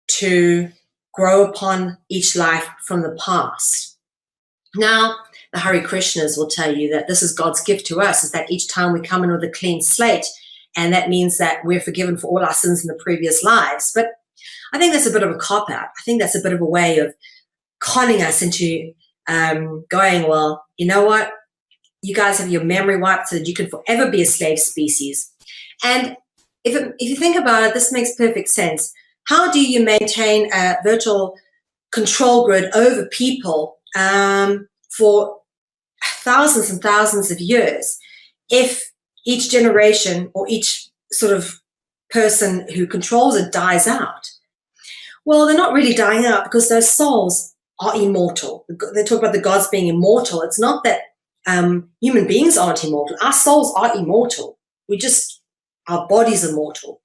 to grow upon each life from the past. Now, the Hare Krishnas will tell you that this is God's gift to us, is that each time we come in with a clean slate, and that means that we're forgiven for all our sins in the previous lives. But I think that's a bit of a cop-out. I think that's a bit of a way of conning us into going, well, you know what? You guys have your memory wiped so that you can forever be a slave species. And if you think about it, this makes perfect sense. How do you maintain a virtual control grid over people for thousands and thousands of years if each generation or each sort of person who controls it dies out? Well, they're not really dying out because those souls are immortal. They talk about the gods being immortal. It's not that human beings aren't immortal. Our souls are immortal. Our bodies are mortal.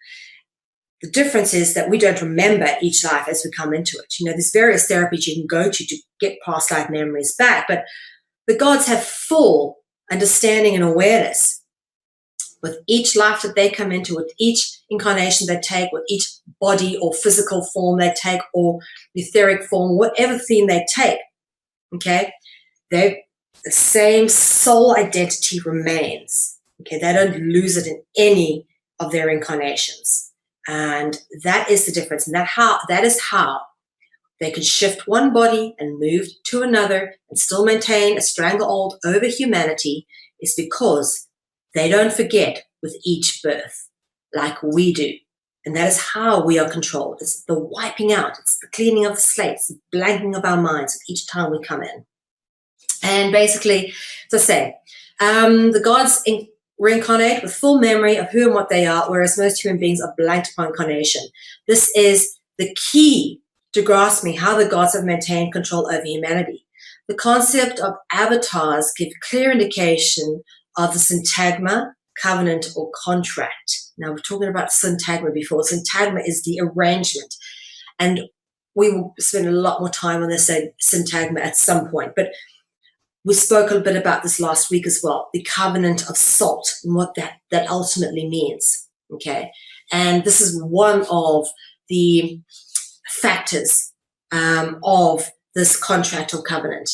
The difference is that we don't remember each life as we come into it. There's various therapies you can go to get past life memories back, but the gods have full understanding and awareness with each life that they come into, with each incarnation they take, with each body or physical form they take, or etheric form, whatever theme they take, okay? The same soul identity remains, okay? They don't lose it in any of their incarnations. And that is the difference. And that is how they can shift one body and move to another and still maintain a stranglehold over humanity, is because they don't forget with each birth like we do. And that is how we are controlled. It's the wiping out. It's the cleaning of the slates, the blanking of our minds each time we come in. And basically, as I say, the gods reincarnate with full memory of who and what they are, whereas most human beings are blanked upon incarnation. This is the key to grasping how the gods have maintained control over humanity. The concept of avatars give clear indication of the syntagma, covenant, or contract. Now, we're talking about syntagma before. Syntagma is the arrangement, and we will spend a lot more time on this syntagma at some point, but we spoke a bit about this last week as well, the covenant of salt and what that ultimately means, okay? And this is one of the factors of this contract or covenant.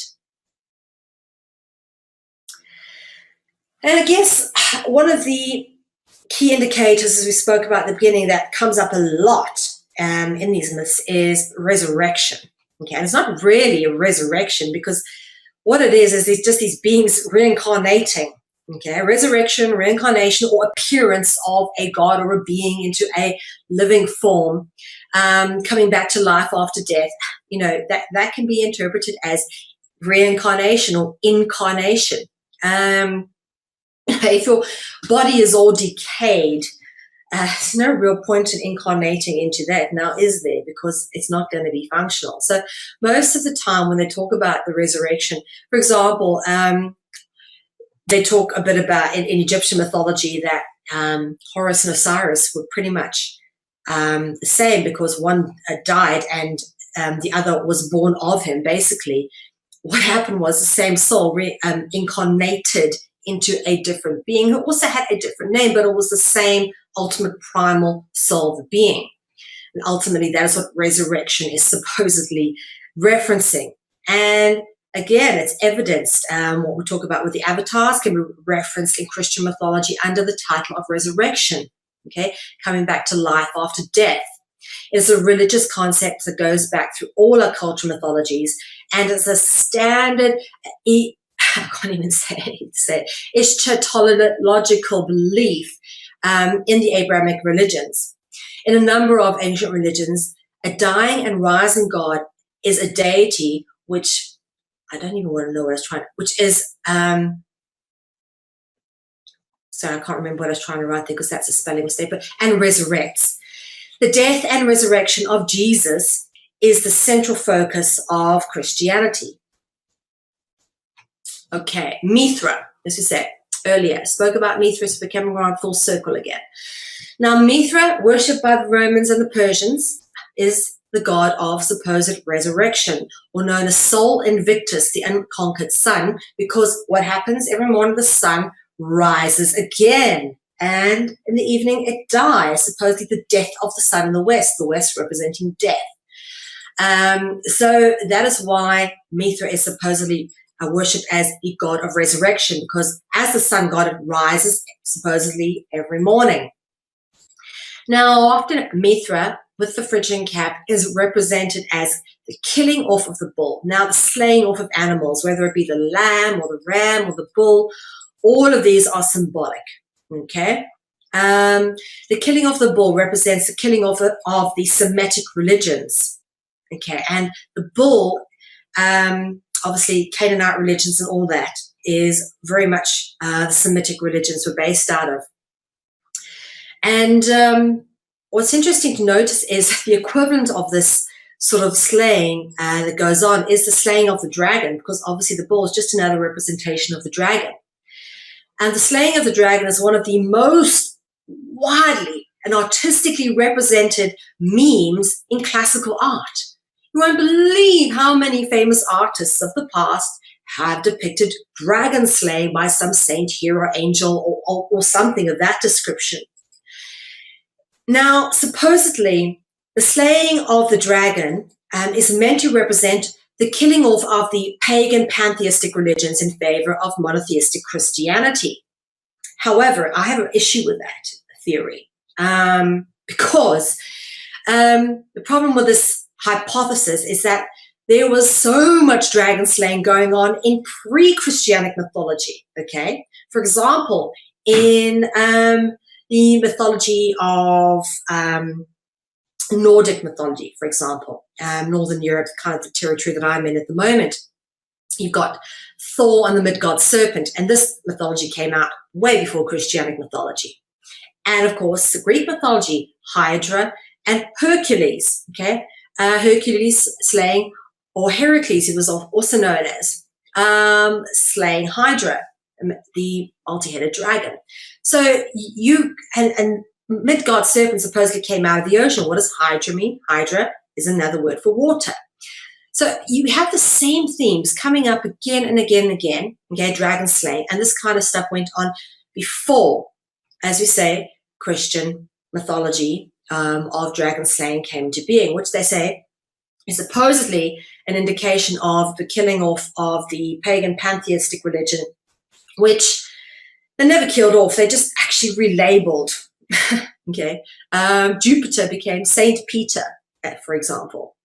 And I guess one of the key indicators, as we spoke about at the beginning, that comes up a lot in these myths is resurrection. Okay, and it's not really a resurrection, because what it is just these beings reincarnating. Okay, resurrection, reincarnation, or appearance of a god or a being into a living form, coming back to life after death. You know, that can be interpreted as reincarnation or incarnation. If your body is all decayed, there's no real point in incarnating into that now, is there? Because it's not going to be functional. So most of the time when they talk about the resurrection, for example, they talk a bit about in Egyptian mythology that Horus and Osiris were pretty much the same, because one died and the other was born of him. Basically, what happened was the same soul incarnated into a different being who also had a different name, but it was the same ultimate primal soul of the being. And ultimately, that is what resurrection is supposedly referencing. And again, it's evidenced. What we talk about with the avatars can be referenced in Christian mythology under the title of resurrection, okay, coming back to life after death. It's a religious concept that goes back through all our cultural mythologies, and it's a standard, I can't even say it, eschatological belief in the Abrahamic religions. In a number of ancient religions, a dying and rising God is a deity which, I don't even want to know what I was trying, which is, sorry, I can't remember what I was trying to write there because that's a spelling mistake, and resurrects. The death and resurrection of Jesus is the central focus of Christianity. Okay, Mithra, as we said earlier, spoke about Mithra, so we're coming around full circle again. Now, Mithra, worshipped by the Romans and the Persians, is the god of supposed resurrection, or known as Sol Invictus, the unconquered sun, because what happens every morning, the sun rises again, and in the evening it dies, supposedly the death of the sun in the west representing death. So that is why Mithra is supposedly worshipped as the god of resurrection, because as the sun god, it rises supposedly every morning. Now, often Mithra, with the Phrygian cap, is represented as the killing off of the bull. Now, the slaying off of animals, whether it be the lamb or the ram or the bull, all of these are symbolic, okay? The killing of the bull represents the killing off of the Semitic religions, okay? And the bull, obviously Canaanite religions and all that, is very much the Semitic religions were based out of. And what's interesting to notice is the equivalent of this sort of slaying that goes on is the slaying of the dragon, because obviously the bull is just another representation of the dragon. And the slaying of the dragon is one of the most widely and artistically represented memes in classical art. You won't believe how many famous artists of the past have depicted dragon slaying by some saint, hero, angel, or something of that description. Now, supposedly, the slaying of the dragon is meant to represent the killing off of the pagan pantheistic religions in favor of monotheistic Christianity. However, I have an issue with that theory because the problem with this hypothesis is that there was so much dragon slaying going on in pre-Christianic mythology, okay? For example, in the mythology of Nordic mythology, for example, Northern Europe, kind of the territory that I'm in at the moment, you've got Thor and the mid-god serpent, and this mythology came out way before Christianic mythology. And of course, the Greek mythology, Hydra and Hercules, okay? Hercules slaying, or Heracles, he was also known as, slaying Hydra, the multi-headed dragon. So and mid-god serpent supposedly came out of the ocean. What does Hydra mean? Hydra is another word for water. So you have the same themes coming up again and again and again, okay, dragon slaying, and this kind of stuff went on before, as we say, Christian mythology of dragon slaying came into being, which they say is supposedly an indication of the killing off of the pagan pantheistic religion, which they never killed off. They just actually relabeled. Okay, Jupiter became Saint Peter, for example.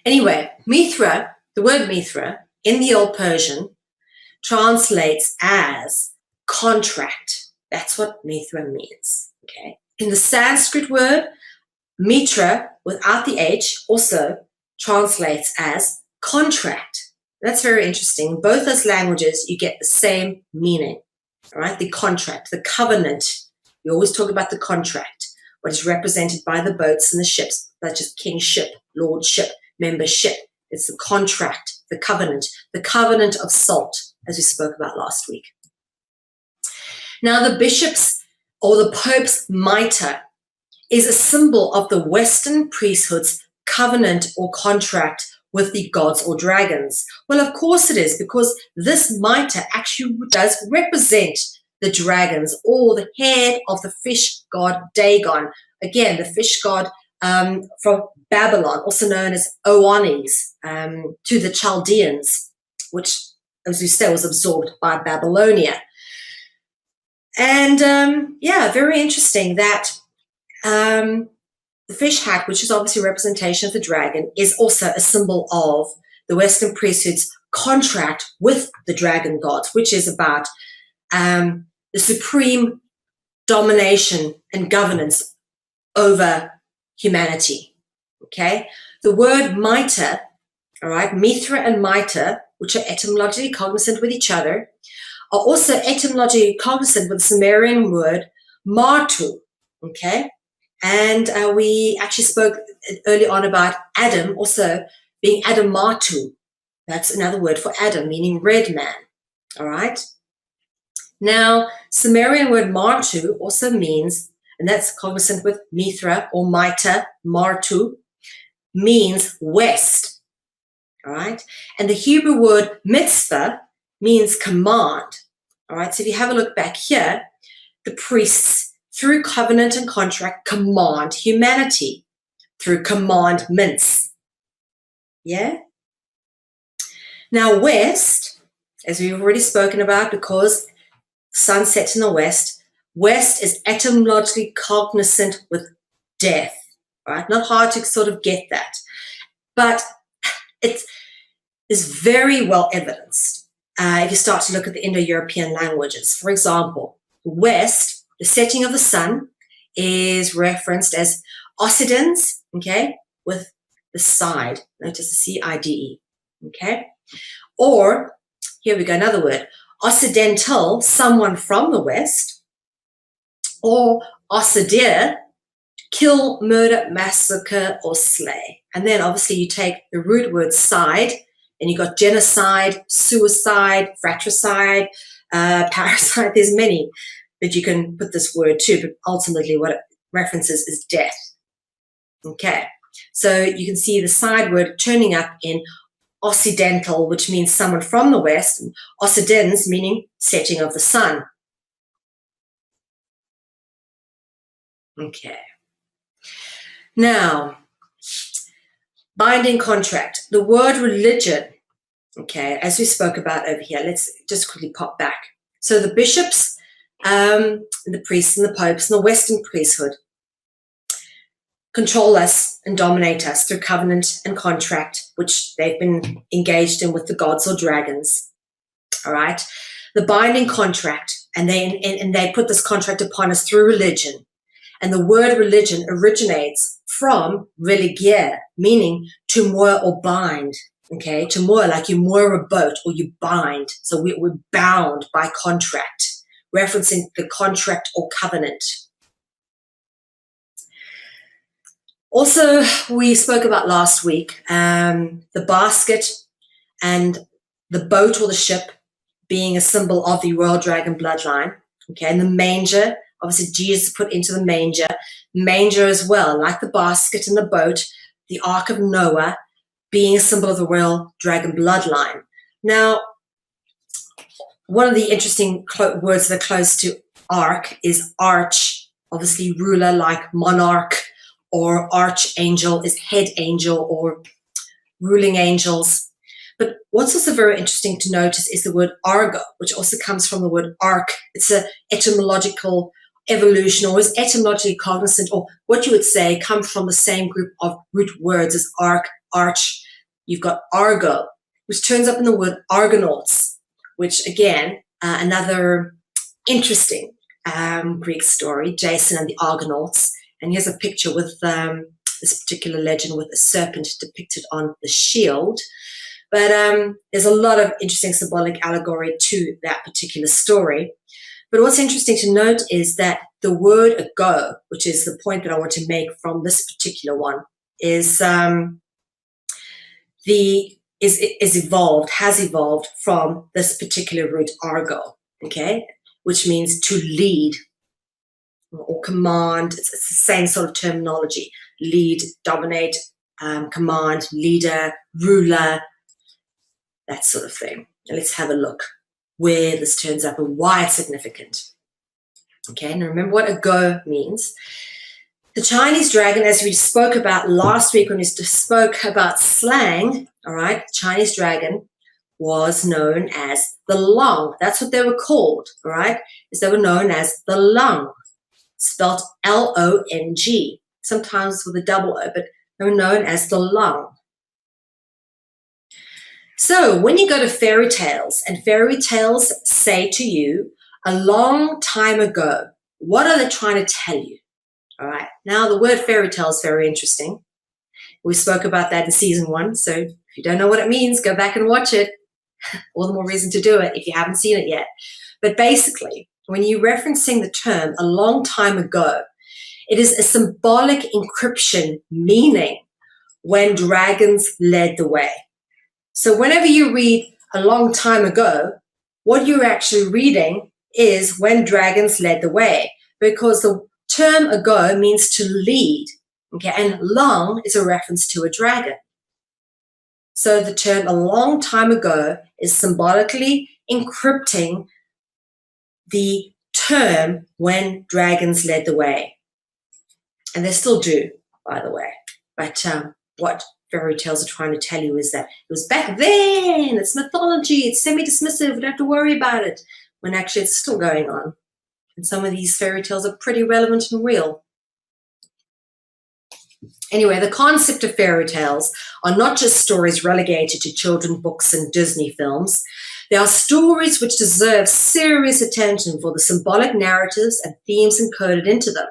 Anyway, Mithra, the word Mithra in the Old Persian translates as contract. That's what Mithra means. Okay. In the Sanskrit word, Mitra without the H also translates as contract. That's very interesting. In both those languages, you get the same meaning. All right, the contract, the covenant. We always talk about the contract, what is represented by the boats and the ships, such as kingship, lordship, membership. It's the contract, the covenant of salt, as we spoke about last week. Now, the bishop's or the Pope's mitre is a symbol of the Western priesthood's covenant or contract with the gods or dragons. Well, of course it is, because this mitre actually does represent the dragons, or the head of the fish god Dagon. Again, the fish god from Babylon, also known as Oannes, to the Chaldeans, which, as we say, was absorbed by Babylonia. And yeah, very interesting that the fish hat, which is obviously a representation of the dragon, is also a symbol of the Western priesthood's contract with the dragon gods, which is about the supreme domination and governance over humanity. Okay, the word mitre, all right, Mithra and mitre, which are etymologically cognizant with each other, are also etymologically cognizant with the Sumerian word martu. Okay, and we actually spoke early on about Adam also being Adamatu. That's another word for Adam, meaning red man. All right. Now, Sumerian word martu also means, and that's cognizant with Mithra or Mita, martu, means west. All right. And the Hebrew word mitzvah means command. All right. So if you have a look back here, the priests, through covenant and contract, command humanity through commandments. Yeah? Now, west, as we've already spoken about, because sun sets in the west, west is etymologically cognizant with death, right? Not hard to sort of get that. But it is very well evidenced if you start to look at the Indo-European languages. For example, west, the setting of the sun, is referenced as Occidens, okay, with the side. Notice the C-I-D-E, okay? Or, here we go, another word, Occidental, someone from the west, or Occidental, kill, murder, massacre, or slay. And then obviously you take the root word side, and you got genocide, suicide, fratricide, parricide. There's many that you can put this word to, but ultimately what it references is death. Okay, so you can see the side word turning up in Occidental, which means someone from the west, and Occidens meaning setting of the sun. Okay. Now, binding contract. The word religion, okay, as we spoke about over here, let's just quickly pop back. So the bishops, the priests and the popes and the Western priesthood control us and dominate us through covenant and contract, which they've been engaged in with the gods or dragons. All right. The binding contract, and they put this contract upon us through religion. And the word religion originates from religiere, meaning to moor or bind. Okay, to moor, like you moor a boat or you bind. So we're bound by contract, referencing the contract or covenant. Also, we spoke about last week, the basket and the boat or the ship being a symbol of the royal dragon bloodline. Okay, and the manger, obviously Jesus put into the manger as well, like the basket and the boat, the Ark of Noah being a symbol of the royal dragon bloodline. Now, one of the interesting words that are close to ark is arch, obviously ruler like monarch, or archangel is head angel or ruling angels. But what's also very interesting to notice is the word argo, which also comes from the word arc. It's an etymological evolution, or is etymologically cognizant, or what you would say come from the same group of root words as arc, arch. You've got argo, which turns up in the word argonauts, which again, another interesting Greek story, Jason and the Argonauts. And here's a picture with this particular legend with a serpent depicted on the shield. But there's a lot of interesting symbolic allegory to that particular story. But what's interesting to note is that the word ago, which is the point that I want to make from this particular one, is has evolved from this particular root argo, okay, which means to lead or command. It's the same sort of terminology: lead, dominate, command, leader, ruler, that sort of thing. Now let's have a look where this turns up and why it's significant. Okay, now remember what ago means. The Chinese dragon, as we spoke about last week when we spoke about slang, all right, the Chinese dragon was known as the long. That's what they were called, all right, is they were known as the long, spelled L-O-N-G, sometimes with a double O, but they were known as the long. So when you go to fairy tales, and fairy tales say to you, a long time ago, what are they trying to tell you? All right. Now, the word fairy tale is very interesting. We spoke about that in season 1. So if you don't know what it means, go back and watch it. All the more reason to do it if you haven't seen it yet. But basically, when you're referencing the term a long time ago, it is a symbolic encryption, meaning when dragons led the way. So whenever you read a long time ago, what you're actually reading is when dragons led the way, because the term ago means to lead, okay, and long is a reference to a dragon. So the term a long time ago is symbolically encrypting the term when dragons led the way. And they still do, by the way. But what fairy tales are trying to tell you is that it was back then, it's mythology, it's semi-dismissive, we don't have to worry about it, when actually it's still going on. And some of these fairy tales are pretty relevant and real. Anyway, the concept of fairy tales are not just stories relegated to children's books and Disney films. They are stories which deserve serious attention for the symbolic narratives and themes encoded into them.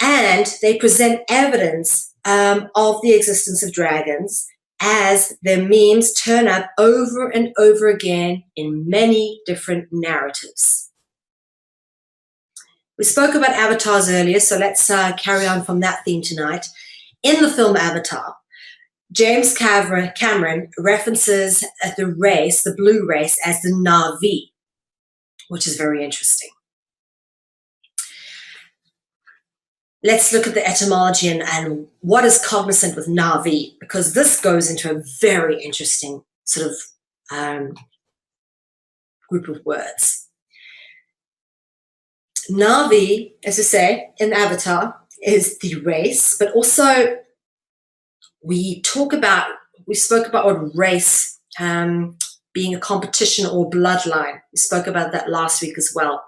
And they present evidence of the existence of dragons, as their memes turn up over and over again in many different narratives. We spoke about avatars earlier, so let's carry on from that theme tonight. In the film Avatar, James Cameron references the race, the blue race, as the Na'vi, which is very interesting. Let's look at the etymology and what is cognizant with Na'vi, because this goes into a very interesting sort of group of words. Na'vi, as I say, in Avatar, is the race, but also we spoke about what race being a competition or bloodline. We spoke about that last week as well.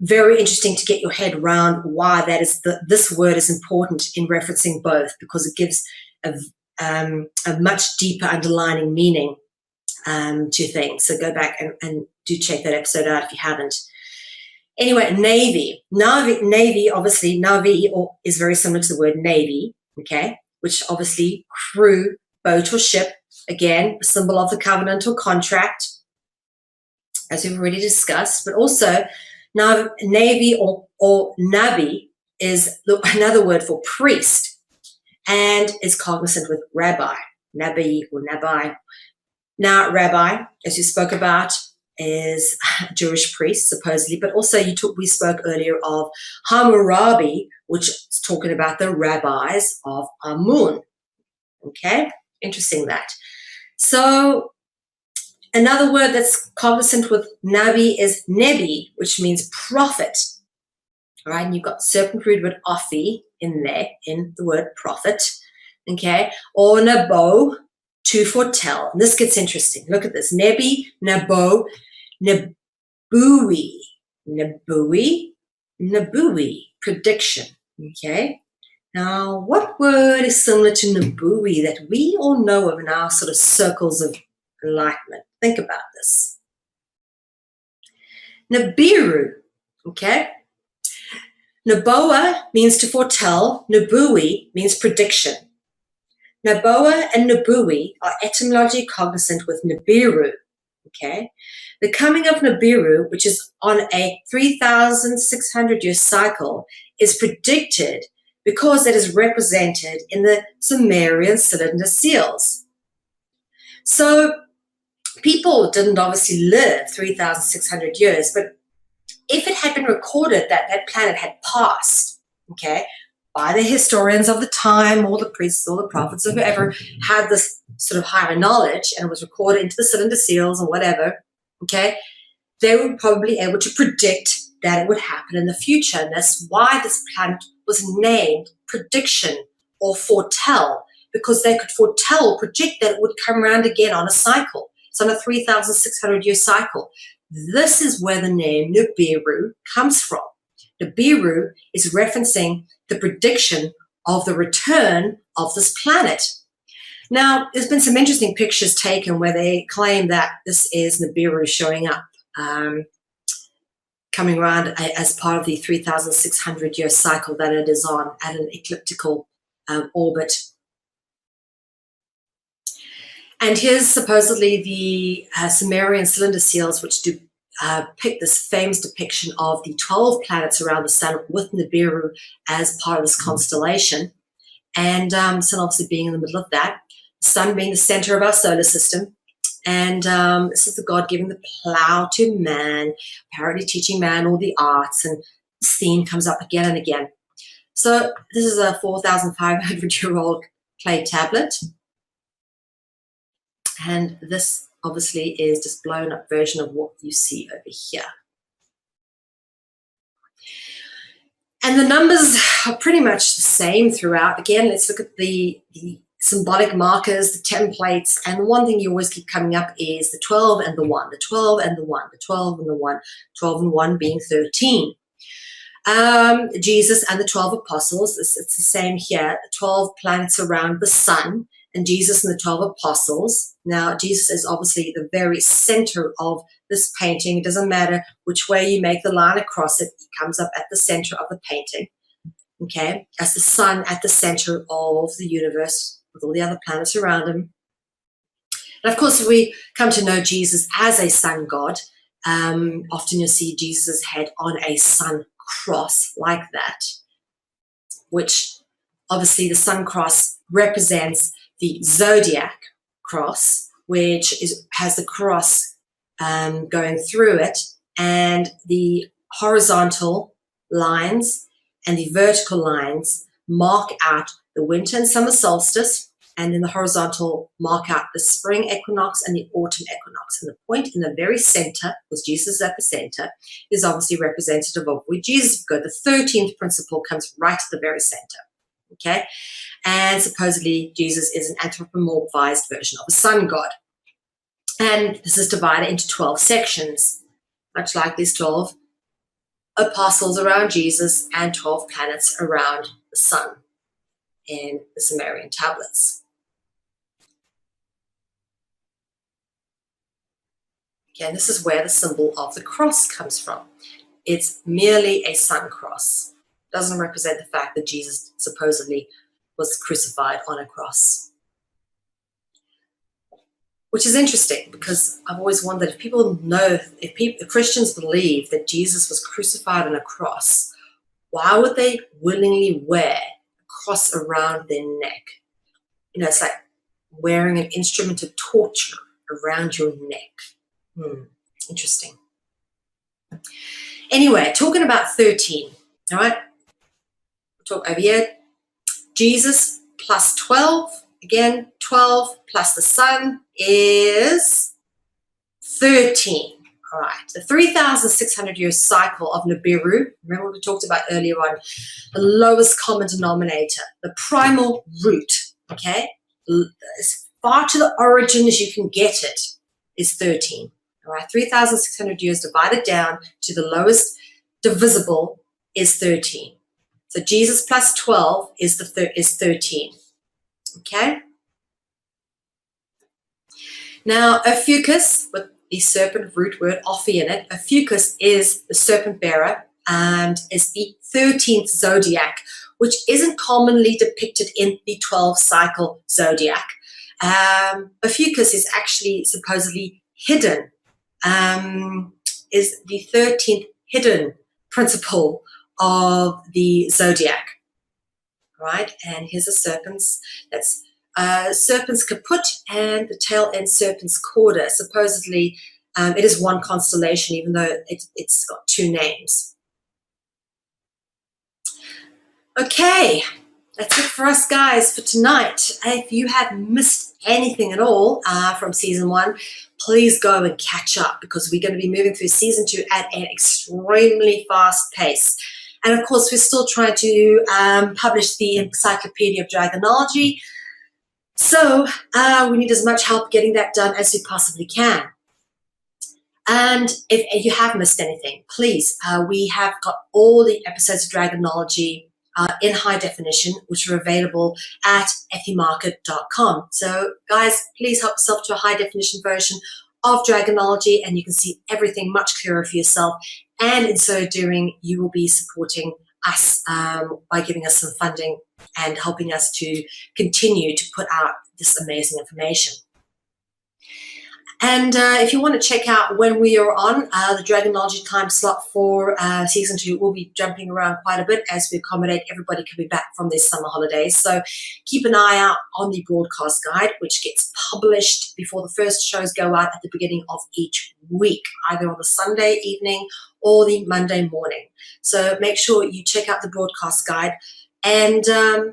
Very interesting to get your head around why that is this word is important in referencing both, because it gives a much deeper underlining meaning to things. So go back and do check that episode out if you haven't. Anyway, Navy, obviously, Na'vi is very similar to the word Navy, okay, which obviously crew, boat or ship, again, a symbol of the covenant or contract, as we've already discussed, but also Navy or Nabi is another word for priest, and is cognizant with rabbi, Nabi or Nabi. Now, rabbi, as you spoke about, is a Jewish priest, supposedly, but also we spoke earlier of Hammurabi, which is talking about the rabbis of Amun. Okay, interesting that. So another word that's cognizant with Nabi is Nebi, which means prophet. All right, and you've got serpent root word othi in there, in the word prophet, okay, or Nebo, to foretell. And this gets interesting. Look at this. Nebi, Nebo, Nebui, Nebui, Nebui, prediction, okay. Now, what word is similar to Nebui that we all know of in our sort of circles of enlightenment? Think about this. Nibiru, okay. Neboa means to foretell. Nebui means prediction. Neboa and Nebui are etymologically cognizant with Nibiru, okay. The coming of Nibiru, which is on a 3,600-year cycle, is predicted because it is represented in the Sumerian cylinder seals. So people didn't obviously live 3,600 years, but if it had been recorded that that planet had passed, okay, by the historians of the time, or the priests, or the prophets, or whoever had this sort of higher knowledge, and it was recorded into the cylinder seals or whatever, okay, they were probably able to predict that it would happen in the future. And that's why this planet was named prediction or foretell, because they could foretell, predict that it would come around again on a cycle. It's on a 3,600-year cycle. This is where the name Nibiru comes from. Nibiru is referencing the prediction of the return of this planet. Now, there's been some interesting pictures taken where they claim that this is Nibiru showing up, coming around as part of the 3,600-year cycle that it is on at an ecliptical orbit. And here's supposedly the Sumerian cylinder seals, which do pick this famous depiction of the 12 planets around the sun with Nibiru as part of this constellation. And sun obviously being in the middle of that, sun being the center of our solar system. And this is the God giving the plow to man, apparently teaching man all the arts, and this theme comes up again and again. So this is a 4,500-year-old clay tablet. And this obviously is just blown up version of what you see over here. And the numbers are pretty much the same throughout. Again, let's look at the symbolic markers, the templates, and the one thing you always keep coming up is the 12 and the 1, the 12 and the 1, the 12 and the 1, 12 and 1 being 13. Jesus and the 12 apostles, it's the same here, the 12 planets around the sun, and Jesus and the 12 apostles. Now, Jesus is obviously the very center of this painting. It doesn't matter which way you make the line across it, it comes up at the center of the painting, okay, as the sun at the center of the universe with all the other planets around him. And of course, if we come to know Jesus as a sun god, often you'll see Jesus' head on a sun cross like that, which obviously the sun cross represents the zodiac cross, which has the cross going through it, and the horizontal lines and the vertical lines mark out the winter and summer solstice, and then the horizontal mark out the spring equinox and the autumn equinox. And the point in the very center, because Jesus is at the center, is obviously representative of where Jesus would go. The 13th principle comes right to the very center, okay? And supposedly Jesus is an anthropomorphized version of a sun god. And this is divided into 12 sections, much like these 12 apostles around Jesus and 12 planets around the sun in the Sumerian tablets. Again, this is where the symbol of the cross comes from. It's merely a sun cross. It doesn't represent the fact that Jesus supposedly was crucified on a cross. Which is interesting, because I've always wondered if people know, if Christians believe that Jesus was crucified on a cross, why would they willingly wear a cross around their neck? You know, it's like wearing an instrument of torture around your neck. Interesting. Anyway, talking about 13, all right? We'll talk over here. Jesus plus 12, again, 12 plus the sun is 13, All right, the 3,600-year cycle of Nibiru, remember what we talked about earlier on, the lowest common denominator, the primal root, okay, as far to the origin as you can get it, is 13. All right, 3,600 years divided down to the lowest divisible is 13. So Jesus plus 12 is 13. Okay. Now, a fucus with the serpent root word ophi in it, a fucus is the serpent bearer and is the 13th zodiac, which isn't commonly depicted in the 12 cycle zodiac. A fucus is actually supposedly hidden, is the 13th hidden principle of the zodiac, right? And here's a serpent's, that's serpent's caput and the tail end serpent's corda. Supposedly it is one constellation, even though it's got two names. Okay, that's it for us guys for tonight. If you have missed anything at all from season 1, please go and catch up, because we're going to be moving through season 2 at an extremely fast pace. And of course, we're still trying to publish the Encyclopedia of Dragonology. So we need as much help getting that done as we possibly can. And if you have missed anything, please, we have got all the episodes of Dragonology in high definition, which are available at ethymarket.com. So guys, please help yourself to a high definition version of Dragonology, and you can see everything much clearer for yourself. And in so doing, you will be supporting us by giving us some funding and helping us to continue to put out this amazing information. And if you want to check out when we are on, the Dragonology time slot for season 2 will be jumping around quite a bit as we accommodate everybody coming back from their summer holidays. So keep an eye out on the broadcast guide, which gets published before the first shows go out at the beginning of each week, either on the Sunday evening or the Monday morning. So make sure you check out the broadcast guide and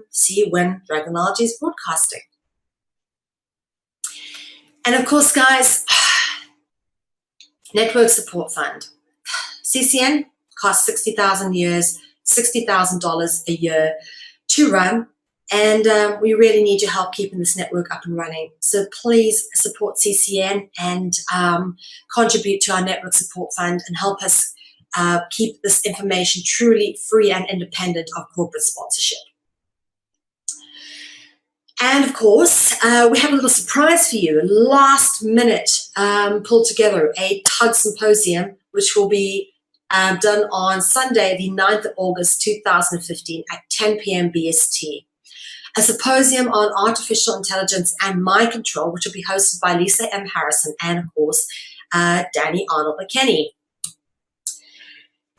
see when Dragonology is broadcasting. And of course, guys, Network Support Fund. CCN costs 60,000 years, $60,000 a year to run. And we really need your help keeping this network up and running. So please support CCN and contribute to our Network Support Fund and help us keep this information truly free and independent of corporate sponsorship. And of course, we have a little surprise for you. Last minute pulled together a TUG symposium, which will be done on Sunday, the 9th of August, 2015 at 10 p.m. BST. A symposium on artificial intelligence and mind control, which will be hosted by Lisa M. Harrison and, of course, Danny Arnold McKenney.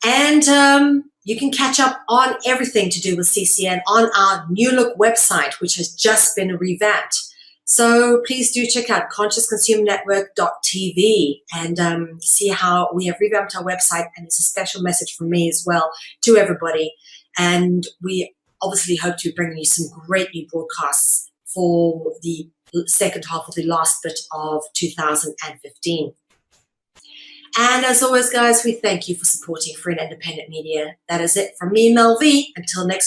And you can catch up on everything to do with CCN on our new look website, which has just been revamped. So please do check out consciousconsumerNetwork.tv and see how we have revamped our website. And it's a special message from me as well to everybody. And we obviously hope to bring you some great new broadcasts for the second half of the last bit of 2015. And as always, guys, we thank you for supporting free and independent media. That is it from me, Mel V. Until next